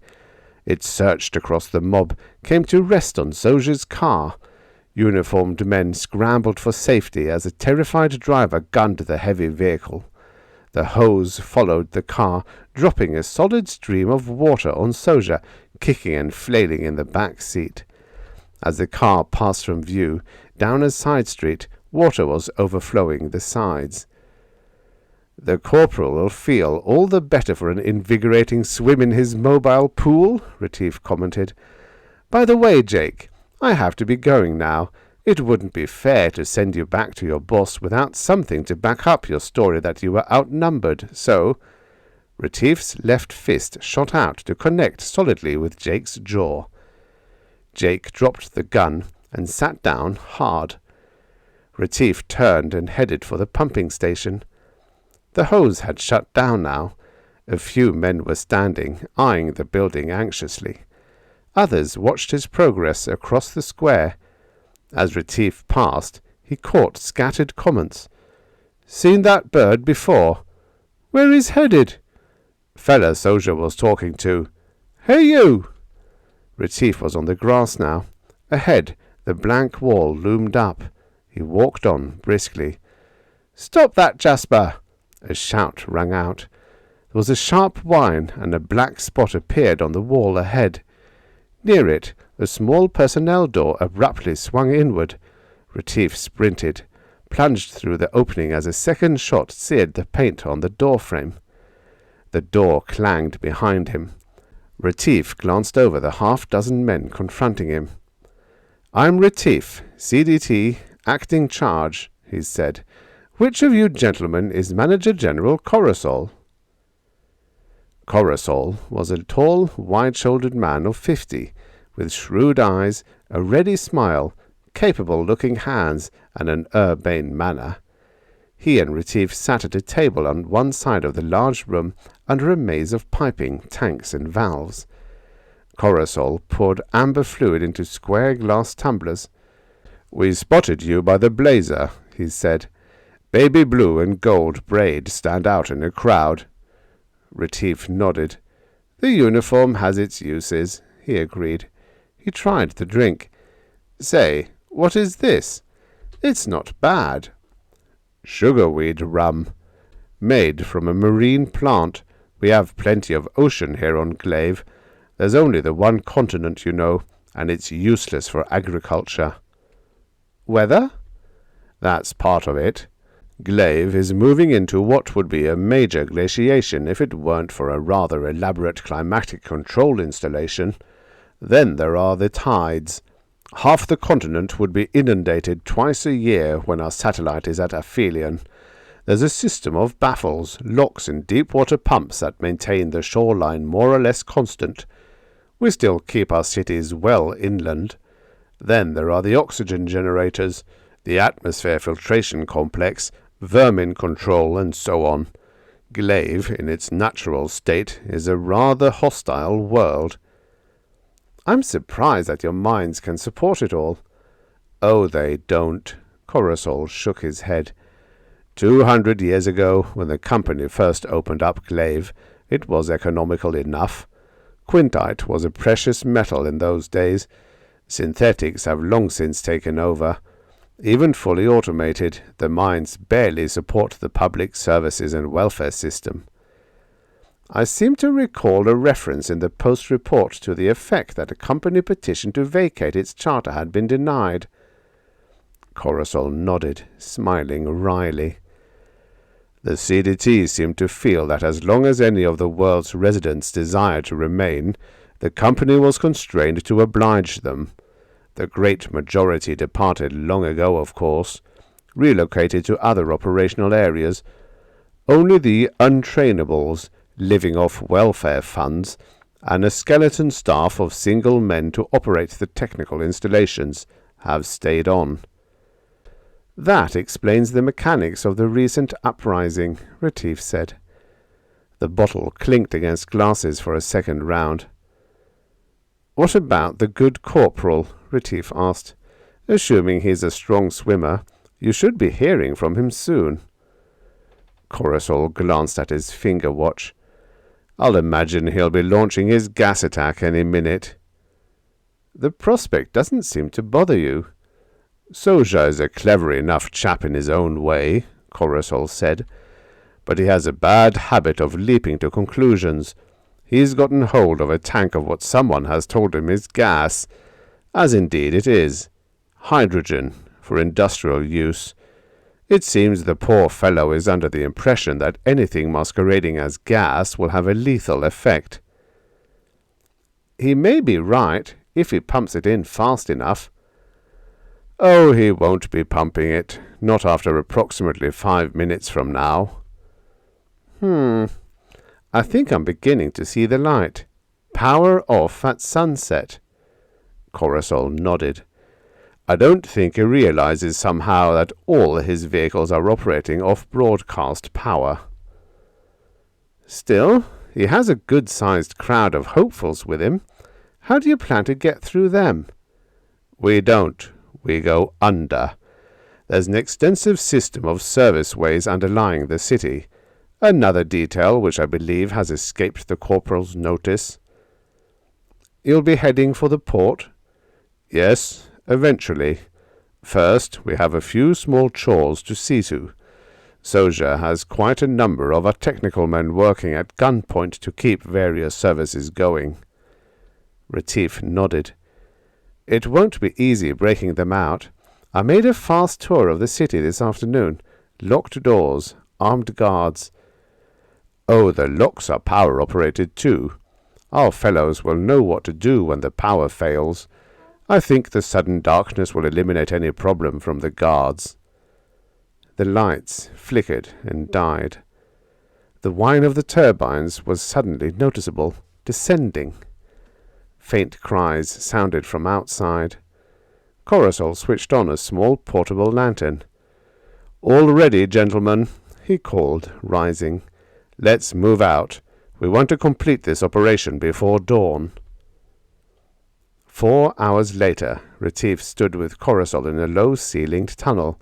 It surged across the mob, came to rest on Soja's car. Uniformed men scrambled for safety as a terrified driver gunned the heavy vehicle. The hose followed the car, dropping a solid stream of water on Soja, kicking and flailing in the back seat. As the car passed from view, down a side street, water was overflowing the sides. The corporal will feel all the better for an invigorating swim in his mobile pool, Retief commented. By the way, Jake, I have to be going now. It wouldn't be fair to send you back to your boss without something to back up your story that you were outnumbered, so... Retief's left fist shot out to connect solidly with Jake's jaw. Jake dropped the gun and sat down hard. Retief turned and headed for the pumping station. The hose had shut down now. A few men were standing, eyeing the building anxiously. Others watched his progress across the square. As Retief passed, he caught scattered comments. Seen that bird before? Where he's headed? Fella Soja was talking to. Hey you! Retief was on the grass now. Ahead, the blank wall loomed up. He walked on briskly. Stop that, Jasper! A shout rang out. There was a sharp whine, and a black spot appeared on the wall ahead. Near it, a small personnel door abruptly swung inward. Retief sprinted, plunged through the opening as a second shot seared the paint on the door frame. The door clanged behind him. Retief glanced over the half-dozen men confronting him. I'm Retief, CDT, acting charge, he said. Which of you gentlemen is Manager General Coruscant? Coruscant was a tall, wide-shouldered man of 50, with shrewd eyes, a ready smile, capable-looking hands, and an urbane manner. He and Retief sat at a table on one side of the large room under a maze of piping, tanks, and valves. Coruscant poured amber fluid into square glass tumblers. We spotted you by the blazer, he said. Baby blue and gold braid stand out in a crowd. Retief nodded. The uniform has its uses, he agreed. He tried the drink. Say, what is this? It's not bad. Sugarweed rum, made from a marine plant. We have plenty of ocean here on Glave. There's only the one continent, you know, and it's useless for agriculture. Weather? That's part of it. Glave is moving into what would be a major glaciation if it weren't for a rather elaborate climatic control installation. Then there are the tides. Half the continent would be inundated twice a year when our satellite is at aphelion. There's a system of baffles, locks and deep-water pumps that maintain the shoreline more or less constant. We still keep our cities well inland. Then there are the oxygen generators, the atmosphere filtration complex, vermin control, and so on. Glave, in its natural state, is a rather hostile world. I'm surprised that your minds can support it all. Oh, they don't. Coruscant shook his head. 200 years ago, when the company first opened up Glave, it was economical enough. Quintite was a precious metal in those days. Synthetics have long since taken over. Even fully automated, the mines barely support the public services and welfare system. I seem to recall a reference in the Post report to the effect that a company petition to vacate its charter had been denied. Coruscant nodded, smiling wryly. The CDT seemed to feel that as long as any of the world's residents desired to remain, the company was constrained to oblige them. The great majority departed long ago, of course, relocated to other operational areas. Only the untrainables, living off welfare funds, and a skeleton staff of single men to operate the technical installations, have stayed on. That explains the mechanics of the recent uprising, Retief said. The bottle clinked against glasses for a second round. What about the good corporal? Retief asked. Assuming he's a strong swimmer, you should be hearing from him soon. Coruscant glanced at his finger watch. I'll imagine he'll be launching his gas attack any minute. The prospect doesn't seem to bother you. Soja is a clever enough chap in his own way, Coruscant said, but he has a bad habit of leaping to conclusions. He's gotten hold of a tank of what someone has told him is gas, as indeed it is. Hydrogen, for industrial use. It seems the poor fellow is under the impression that anything masquerading as gas will have a lethal effect. He may be right, if he pumps it in fast enough. Oh, he won't be pumping it, not after approximately 5 minutes from now. I think I'm beginning to see the light. Power off at sunset. Coruscant nodded. I don't think he realizes somehow that all his vehicles are operating off broadcast power. Still, he has a good-sized crowd of hopefuls with him. How do you plan to get through them? We don't. We go under. There's an extensive system of service ways underlying the city. Another detail which I believe has escaped the corporal's notice. You'll be heading for the port? Yes, eventually. First, we have a few small chores to see to. Soja has quite a number of our technical men working at gunpoint to keep various services going. Retief nodded. It won't be easy breaking them out. I made a fast tour of the city this afternoon. Locked doors, armed guards. Oh, the locks are power-operated too. Our fellows will know what to do when the power fails. I think the sudden darkness will eliminate any problem from the guards. The lights flickered and died. The whine of the turbines was suddenly noticeable, descending. Faint cries sounded from outside. Coruscant switched on a small portable lantern. "All ready, gentlemen," he called, rising. "Let's move out. We want to complete this operation before dawn." 4 hours later, Retief stood with Coruscant in a low-ceilinged tunnel,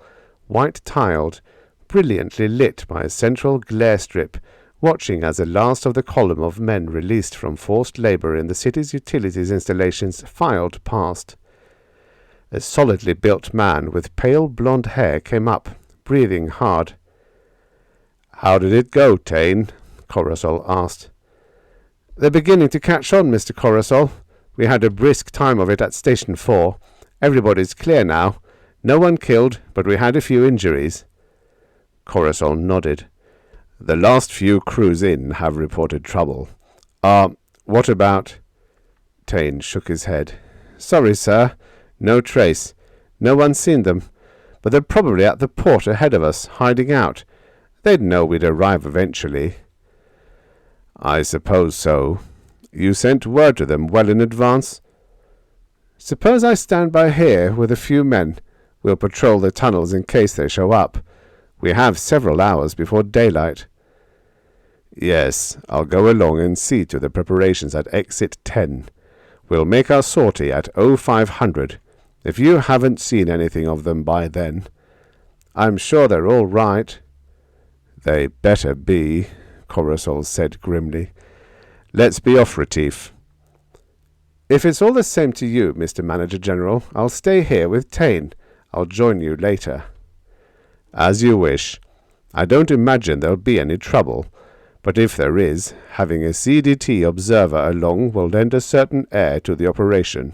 white-tiled, brilliantly lit by a central glare strip, watching as the last of the column of men released from forced labor in the city's utilities installations filed past. A solidly built man with pale blonde hair came up, breathing hard. "How did it go, Taine?" Coruscant asked. "They're beginning to catch on, Mr. Coruscant. We had a brisk time of it at Station 4. Everybody's clear now. No one killed, but we had a few injuries." Coruscant nodded. "The last few crews in have reported trouble. What about—" Taine shook his head. "Sorry, sir. No trace. No one's seen them. But they're probably at the port ahead of us, hiding out. They'd know we'd arrive eventually." "I suppose so. You sent word to them well in advance?" "Suppose I stand by here with a few men. We'll patrol the tunnels in case they show up. We have several hours before daylight." "Yes, I'll go along and see to the preparations at Exit 10. We'll make our sortie at 0500, if you haven't seen anything of them by then." "I'm sure they're all right." "They better be," Coruscant said grimly. "Let's be off, Retief." "If it's all the same to you, Mr. Manager General, I'll stay here with Taine. I'll join you later." "As you wish. I don't imagine there'll be any trouble, but if there is, having a CDT observer along will lend a certain air to the operation."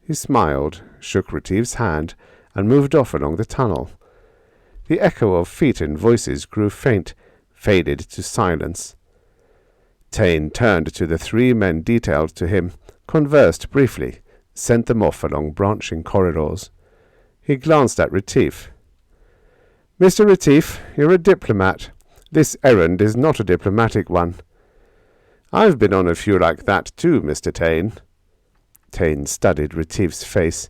He smiled, shook Retief's hand, and moved off along the tunnel. The echo of feet and voices grew faint, faded to silence. Taine turned to the 3 men detailed to him, conversed briefly, sent them off along branching corridors. He glanced at Retief. "Mr. Retief, you're a diplomat. This errand is not a diplomatic one." "I've been on a few like that too, Mr. Taine." Taine studied Retief's face.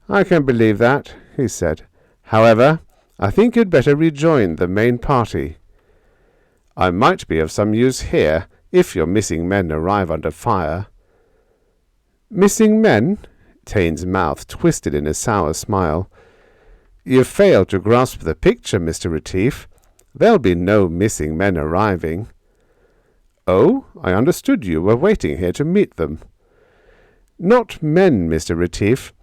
"I can believe that," he said. "However, I think you'd better rejoin the main party. I might be of some use here, if your missing men arrive under fire." "Missing men?" Taine's mouth twisted in a sour smile. "You fail to grasp the picture, Mr. Retief. There'll be no missing men arriving." "Oh, I understood you were waiting here to meet them." "Not men, Mr. Retief.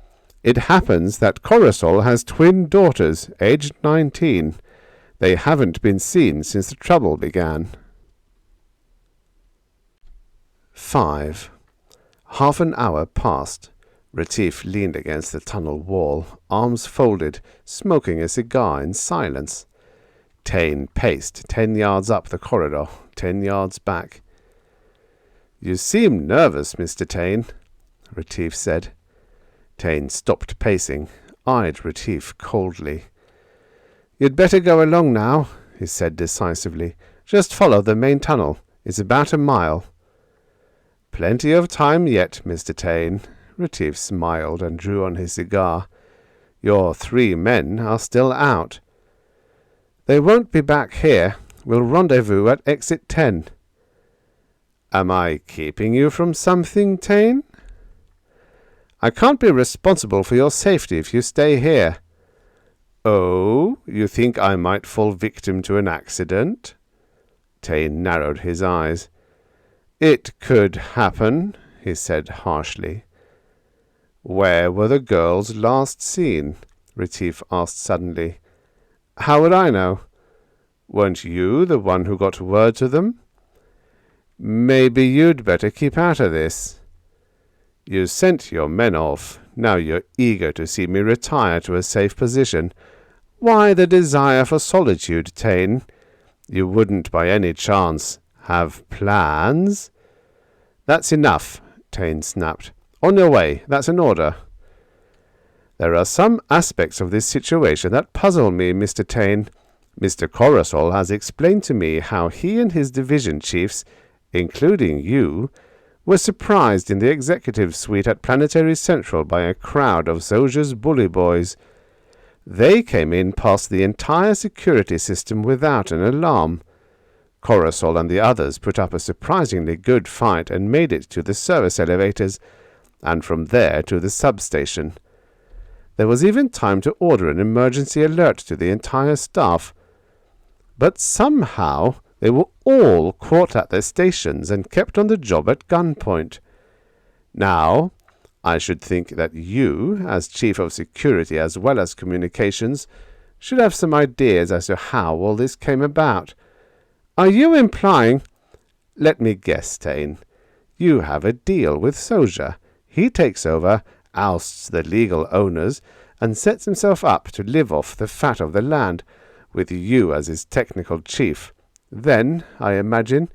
It happens that Coruscant has twin daughters, aged 19. They haven't been seen since the trouble began." 5. Half an hour passed. Retief leaned against the tunnel wall, arms folded, smoking a cigar in silence. Taine paced 10 yards up the corridor, 10 yards back. "You seem nervous, Mr. Taine," Retief said. Taine stopped pacing, eyed Retief coldly. "You'd better go along now," he said decisively. "Just follow the main tunnel. It's about a mile." "Plenty of time yet, Mr. Taine." Retief smiled and drew on his cigar. "Your 3 men are still out." "They won't be back here. We'll rendezvous at Exit 10. "Am I keeping you from something, Taine?" "I can't be responsible for your safety if you stay here." "Oh, you think I might fall victim to an accident?" Taine narrowed his eyes. "It could happen," he said harshly. "Where were the girls last seen?" Retief asked suddenly. "How would I know?" "Weren't you the one who got word to them?" "Maybe you'd better keep out of this." "You sent your men off. Now you're eager to see me retire to a safe position. Why the desire for solitude, Taine? You wouldn't by any chance have plans?" "That's enough," Taine snapped. "On your way. That's an order." "There are some aspects of this situation that puzzle me, Mr. Taine. Mr. Coruscant has explained to me how he and his division chiefs, including you, were surprised in the executive suite at Planetary Central by a crowd of Zosia's bully boys. They came in past the entire security system without an alarm. Coruscant and the others put up a surprisingly good fight and made it to the service elevators, and from there to the substation. There was even time to order an emergency alert to the entire staff. But somehow They were all caught at their stations and kept on the job at gunpoint. Now, I should think that you, as Chief of Security as well as Communications, should have some ideas as to how all this came about. Are you implying— Let me guess, Taine. You have a deal with Soja. He takes over, ousts the legal owners, and sets himself up to live off the fat of the land, with you as his technical chief. Then, I imagine,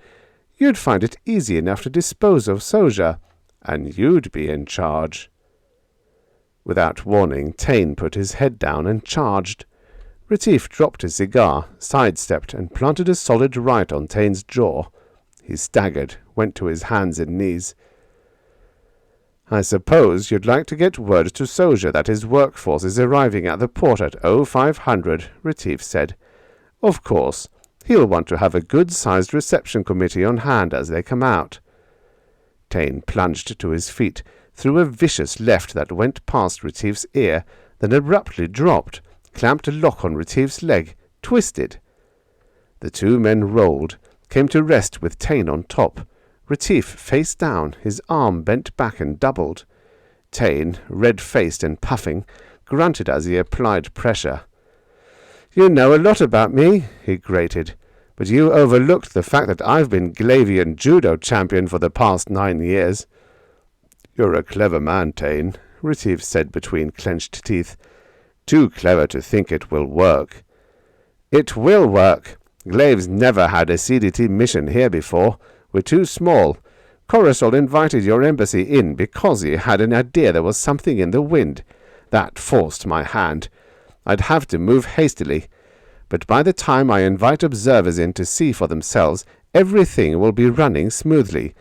you'd find it easy enough to dispose of Soja, and you'd be in charge. Without warning, Taine put his head down and charged. Retief dropped his cigar, sidestepped, and planted a solid right on Taine's jaw. He staggered, went to his hands and knees. I suppose you'd like to get word to Soja that his workforce is arriving at the port at 0500, Retief said. Of course, he'll want to have a good-sized reception committee on hand as they come out. Taine plunged to his feet, threw a vicious left that went past Retief's ear, then abruptly dropped, clamped a lock on Retief's leg, twisted. The two men rolled, came to rest with Taine on top. Retief face down, his arm bent back and doubled. Taine, red-faced and puffing, grunted as he applied pressure. "You know a lot about me," he grated, "but you overlooked the fact that I've been Glavian judo champion for the past 9 years." "You're a clever man, Taine," Retief said between clenched teeth. "Too clever to think it will work." "It will work. Glave's never had a CDT mission here before. We're too small. Coruscant invited your embassy in because he had an idea there was something in the wind. That forced my hand. I'd have to move hastily. But by the time I invite observers in to see for themselves, everything will be running smoothly.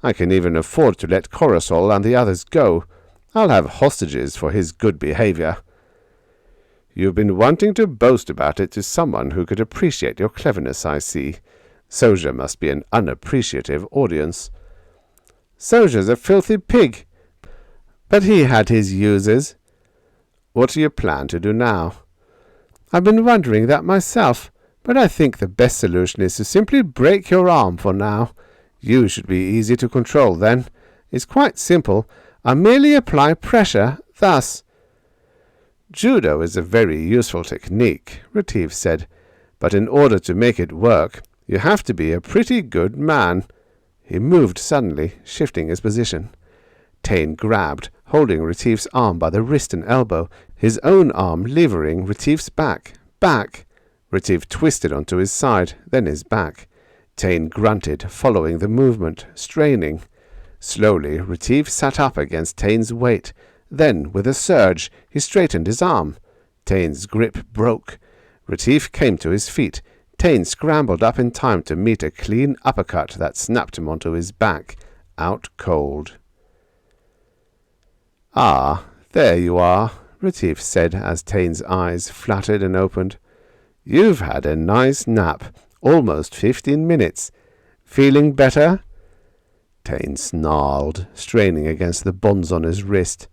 I can even afford to let Coruscant and the others go. I'll have hostages for his good behavior." "You've been wanting to boast about it to someone who could appreciate your cleverness, I see. Soja must be an unappreciative audience." "Soja's a filthy pig, but he had his uses." "What do you plan to do now?" "I've been wondering that myself, but I think the best solution is to simply break your arm for now. You should be easy to control then. It's quite simple. I merely apply pressure, thus." "Judo is a very useful technique," Retief said, "but in order to make it work, you have to be a pretty good man." He moved suddenly, shifting his position. Taine grabbed, holding Retief's arm by the wrist and elbow, his own arm levering Retief's back. Retief twisted onto his side, then his back. Taine grunted, following the movement, straining. Slowly, Retief sat up against Taine's weight. Then, with a surge, he straightened his arm. Taine's grip broke. Retief came to his feet. Taine scrambled up in time to meet a clean uppercut that snapped him onto his back, out cold. "Ah, there you are," Retief said as Taine's eyes fluttered and opened. "You've had a nice nap, almost 15 minutes. Feeling better?" Taine snarled, straining against the bonds on his wrist.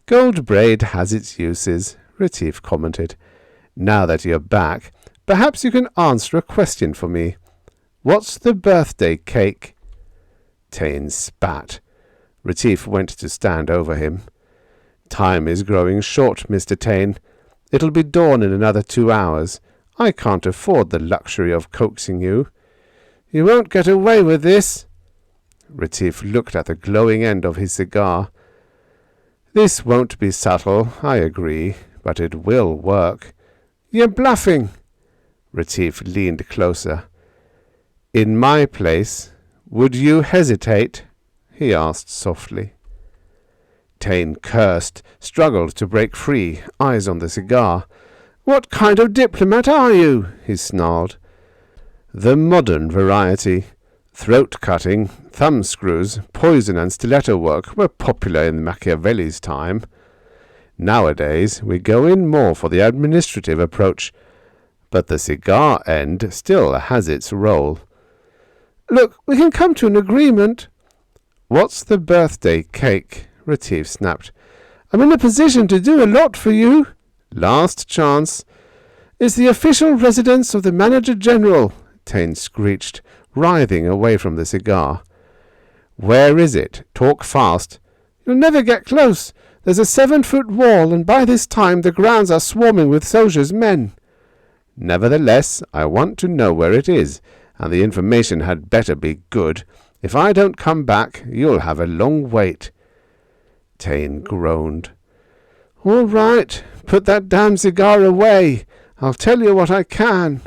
"Gold braid has its uses," Retief commented. "Now that you're back, perhaps you can answer a question for me. What's the birthday cake?" Taine spat. Retief went to stand over him. "Time is growing short, Mr. Taine. It'll be dawn in another 2 hours. I can't afford the luxury of coaxing you." "You won't get away with this." Retief looked at the glowing end of his cigar. "This won't be subtle, I agree, but it will work." "You're bluffing." Retief leaned closer. "In my place, would you hesitate?" he asked softly. Taine cursed, struggled to break free, eyes on the cigar. "What kind of diplomat are you?" he snarled. "The modern variety. Throat-cutting, thumbscrews, poison and stiletto work were popular in Machiavelli's time. Nowadays we go in more for the administrative approach, but the cigar end still has its role." "Look, we can come to an agreement." "What's the birthday cake?" Retief snapped. "I'm in a position to do a lot for you." "Last chance." "It's the official residence of the Manager-General." Taine screeched, writhing away from the cigar. "Where is it? Talk fast." "You'll never get close. There's a 7-foot wall, and by this time the grounds are swarming with soldiers' men." "Nevertheless, I want to know where it is, and the information had better be good. If I don't come back, you'll have a long wait." Taine groaned. "All right, put that damn cigar away. I'll tell you what I can."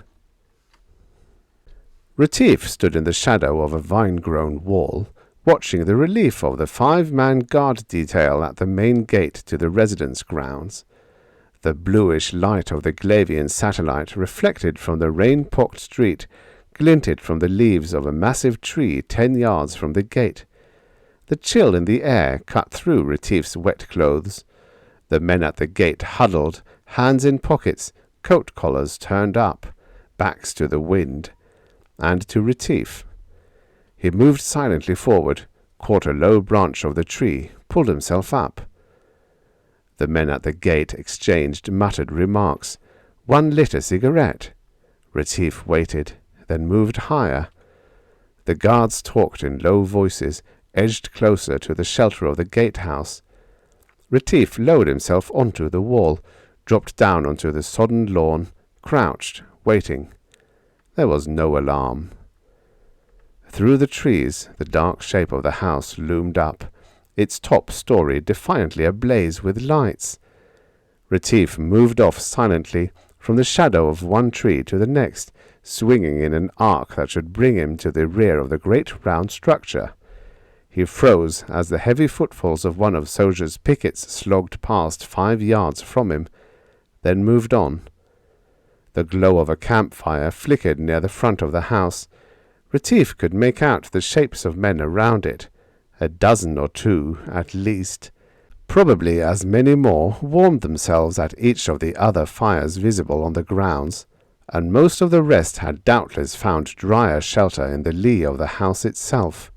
Retief stood in the shadow of a vine-grown wall, watching the relief of the 5-man guard detail at the main gate to the residence grounds. The bluish light of the Glavian satellite, reflected from the rain-pocked street, glinted from the leaves of a massive tree 10 yards from the gate. The chill in the air cut through Retief's wet clothes. The men at the gate huddled, hands in pockets, coat collars turned up, backs to the wind, and to Retief. He moved silently forward, caught a low branch of the tree, pulled himself up. The men at the gate exchanged muttered remarks. One lit a cigarette. Retief waited, then moved higher. The guards talked in low voices, edged closer to the shelter of the gatehouse. Retief lowered himself onto the wall, dropped down onto the sodden lawn, crouched, waiting. There was no alarm. Through the trees, the dark shape of the house loomed up, its top story defiantly ablaze with lights. Retief moved off silently from the shadow of one tree to the next, swinging in an arc that should bring him to the rear of the great round structure. He froze as the heavy footfalls of one of soldiers' pickets slogged past 5 yards from him, then moved on. The glow of a campfire flickered near the front of the house. Retief could make out the shapes of men around it, a dozen or two at least. Probably as many more warmed themselves at each of the other fires visible on the grounds, and most of the rest had doubtless found drier shelter in the lee of the house itself.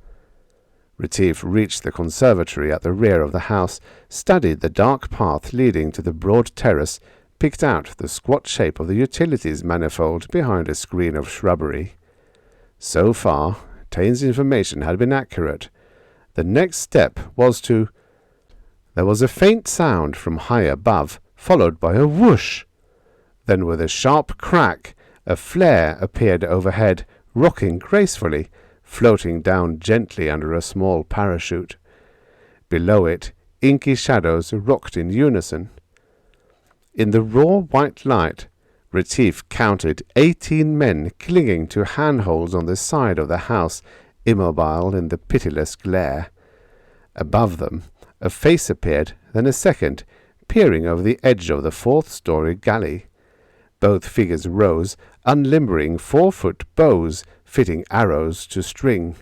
Retief reached the conservatory at the rear of the house, studied the dark path leading to the broad terrace, picked out the squat shape of the utilities manifold behind a screen of shrubbery. So far, Taine's information had been accurate. The next step was to... There was a faint sound from high above, followed by a whoosh. Then with a sharp crack, a flare appeared overhead, rocking gracefully, floating down gently under a small parachute. Below it, inky shadows rocked in unison. In the raw white light, Retief counted 18 men clinging to handholds on the side of the house, immobile in the pitiless glare. Above them, a face appeared, then a second, peering over the edge of the 4th-story galley. Both figures rose, unlimbering 4-foot bows, fitting arrows to string.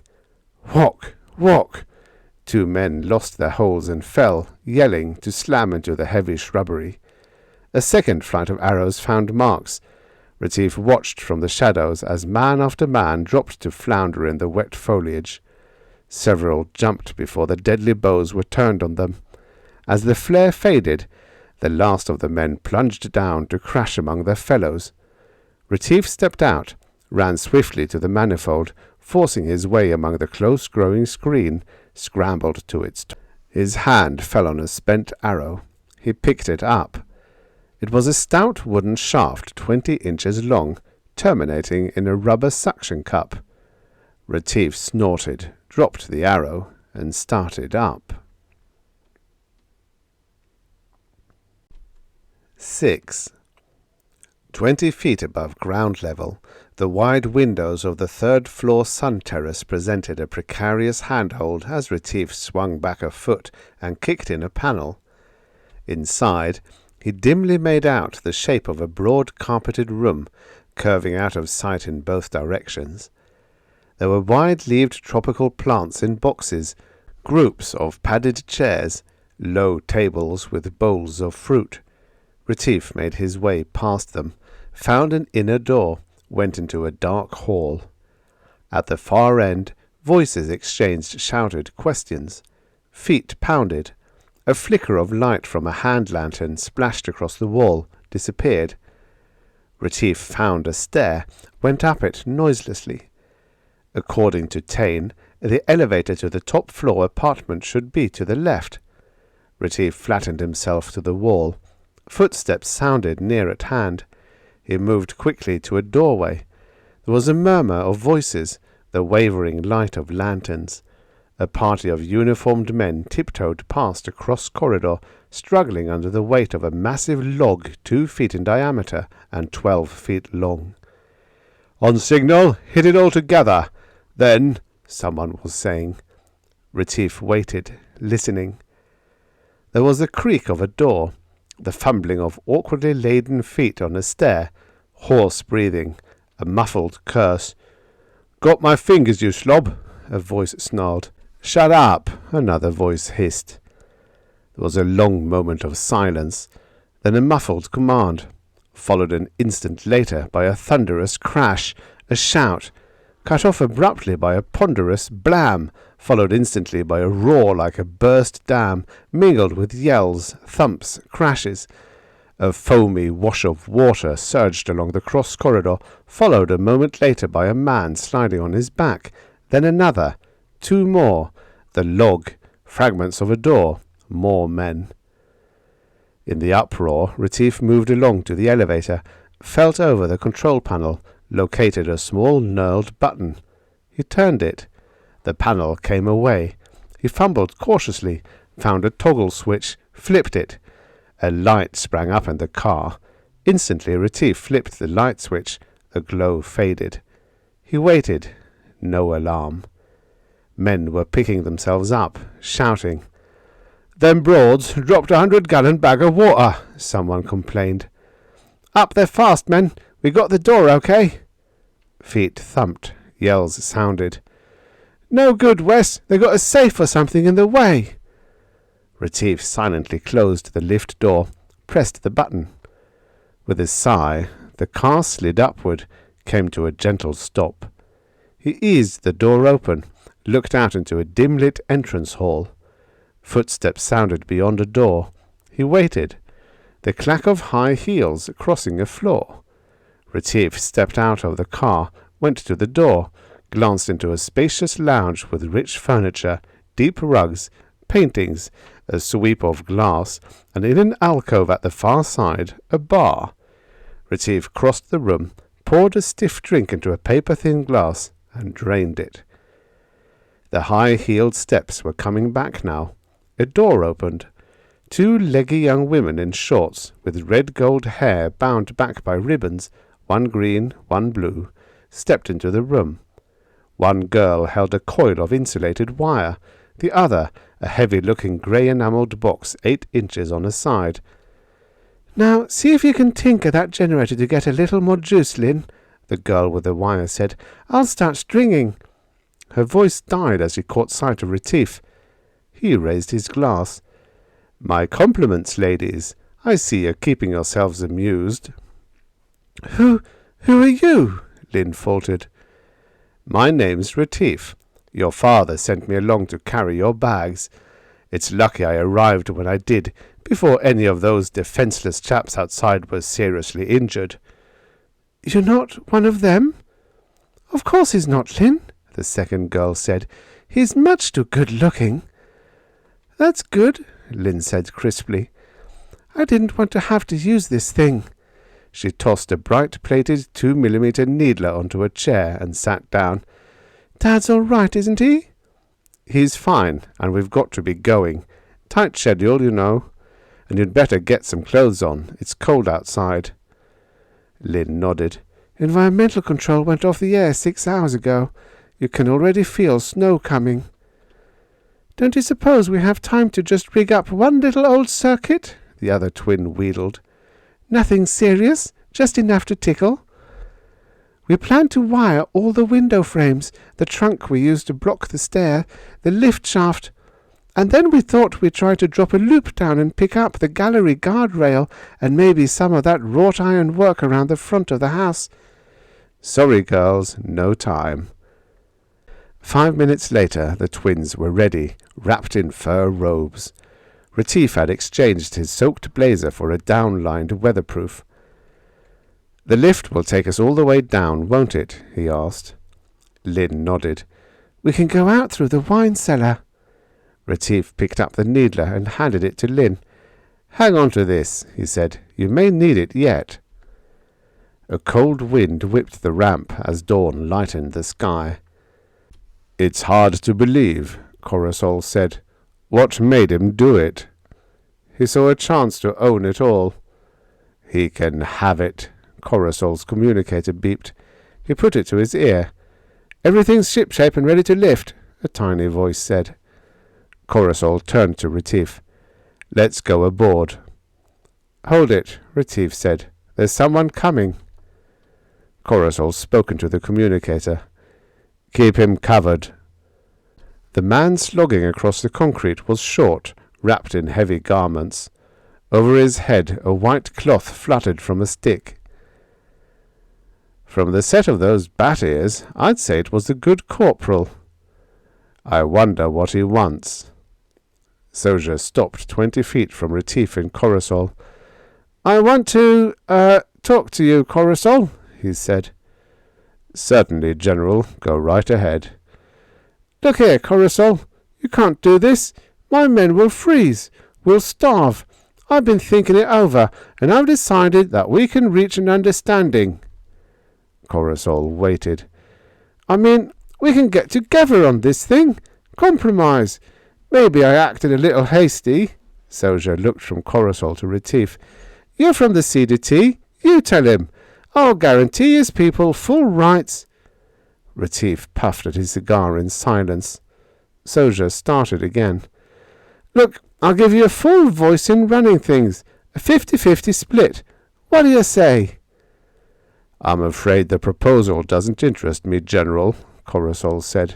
Whock! Whock! 2 men lost their holds and fell, yelling, to slam into the heavy shrubbery. A second flight of arrows found marks. Retief watched from the shadows as man after man dropped to flounder in the wet foliage. Several jumped before the deadly bows were turned on them. As the flare faded, the last of the men plunged down to crash among their fellows. Retief stepped out, ran swiftly to the manifold, forcing his way among the close-growing screen, scrambled to its top. His hand fell on a spent arrow. He picked it up. It was a stout wooden shaft 20 inches long, terminating in a rubber suction cup. Retief snorted, dropped the arrow, and started up. 6. 20 feet above ground level, the wide windows of the 3rd-floor sun terrace presented a precarious handhold as Retief swung back a foot and kicked in a panel. Inside, he dimly made out the shape of a broad carpeted room, curving out of sight in both directions. There were wide-leaved tropical plants in boxes, groups of padded chairs, low tables with bowls of fruit. Retief made his way past them, found an inner door, went into a dark hall. At the far end, voices exchanged shouted questions. Feet pounded. A flicker of light from a hand lantern splashed across the wall, disappeared. Retief found a stair, went up it noiselessly. According to Taine, the elevator to the top floor apartment should be to the left. Retief flattened himself to the wall. Footsteps sounded near at hand. He moved quickly to a doorway. There was a murmur of voices, the wavering light of lanterns. A party of uniformed men tiptoed past a cross-corridor, struggling under the weight of a massive log 2 feet in diameter and 12 feet long. "On signal, hit it all together. Then," someone was saying. Retief waited, listening. There was the creak of a door, the fumbling of awkwardly laden feet on a stair, hoarse breathing, a muffled curse. "Got my fingers, you slob," a voice snarled. "Shut up," another voice hissed. There was a long moment of silence, then a muffled command, followed an instant later by a thunderous crash, a shout, cut off abruptly by a ponderous blam, followed instantly by a roar like a burst dam, mingled with yells, thumps, crashes. A foamy wash of water surged along the cross corridor, followed a moment later by a man sliding on his back, then another, 2 more, the log, fragments of a door, more men. In the uproar, Retief moved along to the elevator, felt over the control panel, located a small knurled button. He turned it. The panel came away. He fumbled cautiously, found a toggle switch, flipped it. A light sprang up in the car. Instantly Retief flipped the light switch. The glow faded. He waited. No alarm. Men were picking themselves up, shouting. "Them Broads dropped 100-gallon bag of water," someone complained. "Up there fast, men. We got the door okay." Feet thumped. Yells sounded. "No good, Wes. They got a safe or something in the way." Retief silently closed the lift door, pressed the button. With a sigh, the car slid upward, came to a gentle stop. He eased the door open, looked out into a dim-lit entrance hall. Footsteps sounded beyond a door. He waited. The clack of high heels crossing a floor. Retief stepped out of the car, went to the door, glanced into a spacious lounge with rich furniture, deep rugs, paintings, a sweep of glass, and in an alcove at the far side, a bar. Retief crossed the room, poured a stiff drink into a paper-thin glass, and drained it. The high-heeled steps were coming back now. A door opened. 2 leggy young women in shorts, with red-gold hair bound back by ribbons, one green, one blue, stepped into the room. One girl held a coil of insulated wire, the other a heavy-looking grey-enamelled box 8 inches on a side. "Now, see if you can tinker that generator to get a little more juice, Lynn," the girl with the wire said. "I'll start stringing." Her voice died as she caught sight of Retief. He raised his glass. "My compliments, ladies. I see you're keeping yourselves amused." Who are you?" Lynn faltered. "My name's Retief. Your father sent me along to carry your bags. It's lucky I arrived when I did, before any of those defenceless chaps outside were seriously injured." "You're not one of them?" "Of course he's not, Lynn," the second girl said. "He's much too good-looking." "That's good," Lynn said crisply. "I didn't want to have to use this thing." She tossed a bright-plated 2mm needler onto a chair and sat down. "Dad's all right, isn't he?" "He's fine, and we've got to be going. Tight schedule, you know. And you'd better get some clothes on. It's cold outside." Lynn nodded. "Environmental control went off the air 6 hours ago. You can already feel snow coming." "Don't you suppose we have time to just rig up one little old circuit?" the other twin wheedled. "Nothing serious, just enough to tickle." "We plan to wire all the window frames, the trunk we used to block the stair, the lift shaft, and then we thought we'd try to drop a loop down and pick up the gallery guardrail and maybe some of that wrought iron work around the front of the house." "Sorry, girls, no time." 5 minutes later the twins were ready, wrapped in fur robes. Retief had exchanged his soaked blazer for a down-lined weatherproof. "The lift will take us all the way down, won't it?" he asked. Lynn nodded. "We can go out through the wine cellar." Retief picked up the needler and handed it to Lynn. "Hang on to this," he said. "You may need it yet." A cold wind whipped the ramp as dawn lightened the sky. "It's hard to believe," Coruscant said. "What made him do it?" "He saw a chance to own it all." "He can have it," Coruscant's communicator beeped. He put it to his ear. "Everything's shipshape and ready to lift," a tiny voice said. Coruscant turned to Retief. "Let's go aboard." "Hold it," Retief said. "There's someone coming." Coruscant spoke into the communicator. "Keep him covered." The man slogging across the concrete was short, wrapped in heavy garments. Over his head a white cloth fluttered from a stick. "From the set of those bat ears, I'd say it was the good corporal." "I wonder what he wants." Soja stopped 20 feet from Retief and Coruscant. "I want to, talk to you, Coruscant," he said. "Certainly, General. Go right ahead." "Look here, Coruscant. You can't do this. My men will freeze. We'll starve. I've been thinking it over, and I've decided that we can reach an understanding." Coruscant waited. "I mean, we can get together on this thing. Compromise. Maybe I acted a little hasty." Soja looked from Coruscant to Retief. "You're from the CDT. You tell him. I'll guarantee his people full rights." Retief puffed at his cigar in silence. Soja started again. "Look, I'll give you a full voice in running things. A 50-50 split. What do you say?" "I'm afraid the proposal doesn't interest me, General," Coruscant said.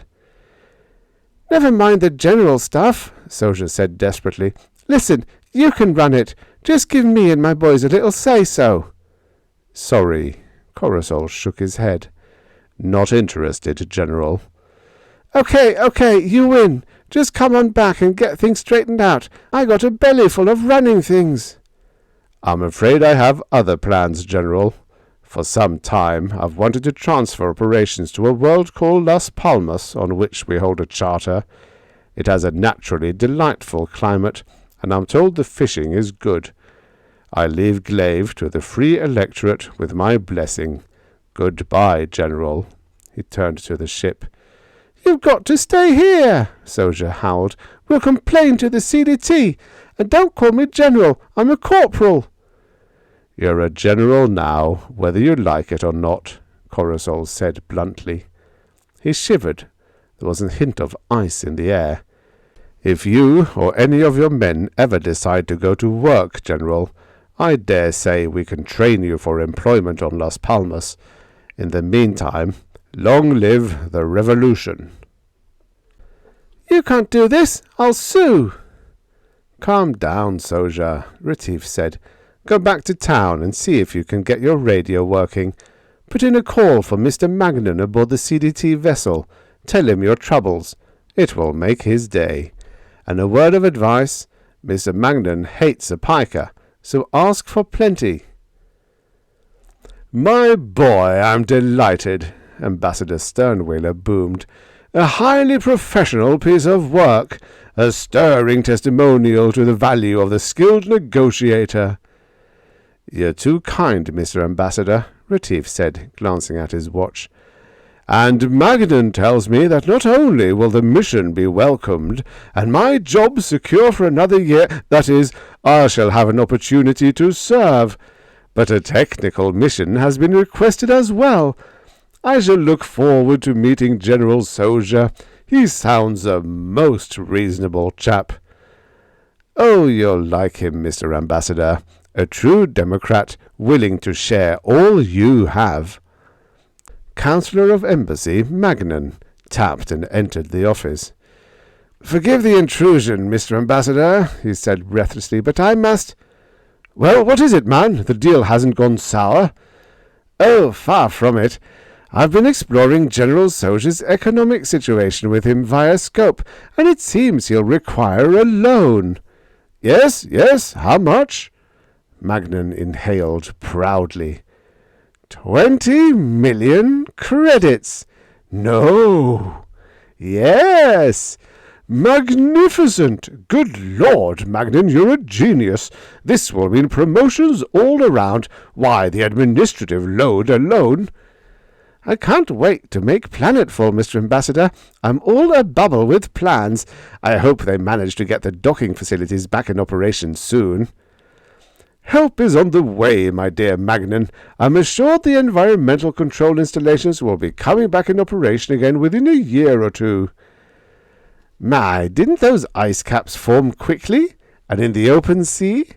"Never mind the general stuff," Soja said desperately. "Listen, you can run it. Just give me and my boys a little say-so." "Sorry," Coruscant shook his head. "Not interested, General." Okay, you win. Just come on back and get things straightened out. I got a belly full of running things." "I'm afraid I have other plans, General. For some time I've wanted to transfer operations to a world called Las Palmas, on which we hold a charter. It has a naturally delightful climate, and I'm told the fishing is good. I leave Glave to the free electorate with my blessing. Goodbye, General." He turned to the ship. "You've got to stay here," Soja howled. "We'll complain to the CDT. And don't call me General. I'm a corporal." "You're a general now, whether you like it or not," Coruscant said bluntly. He shivered. There was a hint of ice in the air. "If you or any of your men ever decide to go to work, General, I dare say we can train you for employment on Las Palmas. In the meantime, long live the revolution." "You can't do this. I'll sue." "Calm down, Soja," Retief said. "Go back to town and see if you can get your radio working. Put in a call for Mr. Magnan aboard the CDT vessel. Tell him your troubles. It will make his day. And a word of advice, Mr. Magnan hates a piker, so ask for plenty." "My boy, I'm delighted," Ambassador Sternwheeler boomed. "A highly professional piece of work, a stirring testimonial to the value of the skilled negotiator." "You're too kind, Mr. Ambassador," Retief said, glancing at his watch. "And Magnan tells me that not only will the mission be welcomed, and my job secure for another year, that is, I shall have an opportunity to serve, but a technical mission has been requested as well. I shall look forward to meeting General Soja. He sounds a most reasonable chap." "Oh, you'll like him, Mr. Ambassador. A true democrat, willing to share all you have." Councillor of Embassy Magnan tapped and entered the office. "Forgive the intrusion, Mr. Ambassador," he said breathlessly, "but I must—" "Well, what is it, man? The deal hasn't gone sour." "Oh, far from it. I've been exploring General Soja's economic situation with him via scope, and it seems he'll require a loan." Yes, how much?" Magnan inhaled proudly. 20 million credits! No! Yes! Magnificent! Good Lord, Magnan, you're a genius! This will mean promotions all around. Why, the administrative load alone— I can't wait to make planetfall, Mr. Ambassador. I'm all abubble with plans. I hope they manage to get the docking facilities back in operation soon. Help is on the way, my dear Magnan. I'm assured the environmental control installations will be coming back in operation again within a year or two. My, didn't those ice caps form quickly, and in the open sea?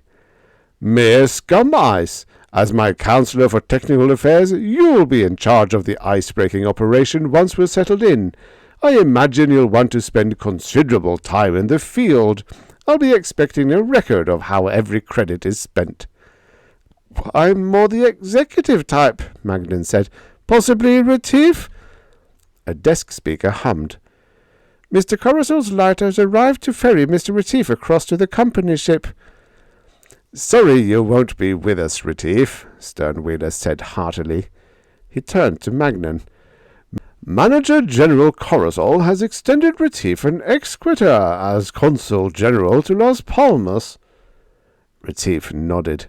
Mere scum ice. As my Counselor for Technical Affairs, you'll be in charge of the ice-breaking operation once we're settled in. I imagine you'll want to spend considerable time in the field. I'll be expecting a record of how every credit is spent. I'm more the executive type, Magnan said. Possibly Retief? A desk speaker hummed. Mr. Coruscant's lighter has arrived to ferry Mr. Retief across to the company ship. Sorry you won't be with us, Retief, Sternwheeler said heartily. He turned to Magnan. Manager General Coruscant has extended Retief an ex-quitter as Consul General to Las Palmas. Retief nodded.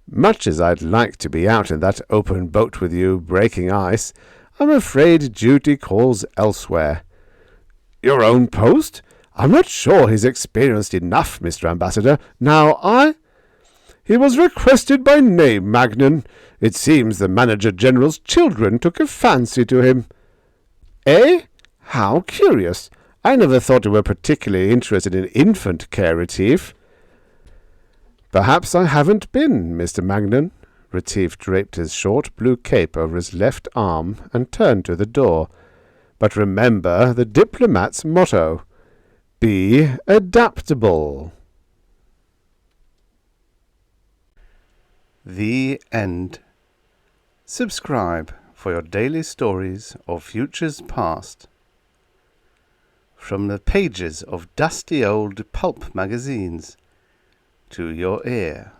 Much as I'd like to be out in that open boat with you, breaking ice, I'm afraid duty calls elsewhere. Your own post? I'm not sure he's experienced enough, Mr. Ambassador. Now He was requested by name, Magnan. It seems the Manager-General's children took a fancy to him. Eh? How curious. I never thought you were particularly interested in infant care, Retief. Perhaps I haven't been, Mr. Magnan. Retief draped his short blue cape over his left arm and turned to the door. But remember the diplomat's motto. Be adaptable. The end. Subscribe for your daily stories of futures past. From the pages of dusty old pulp magazines to your ear.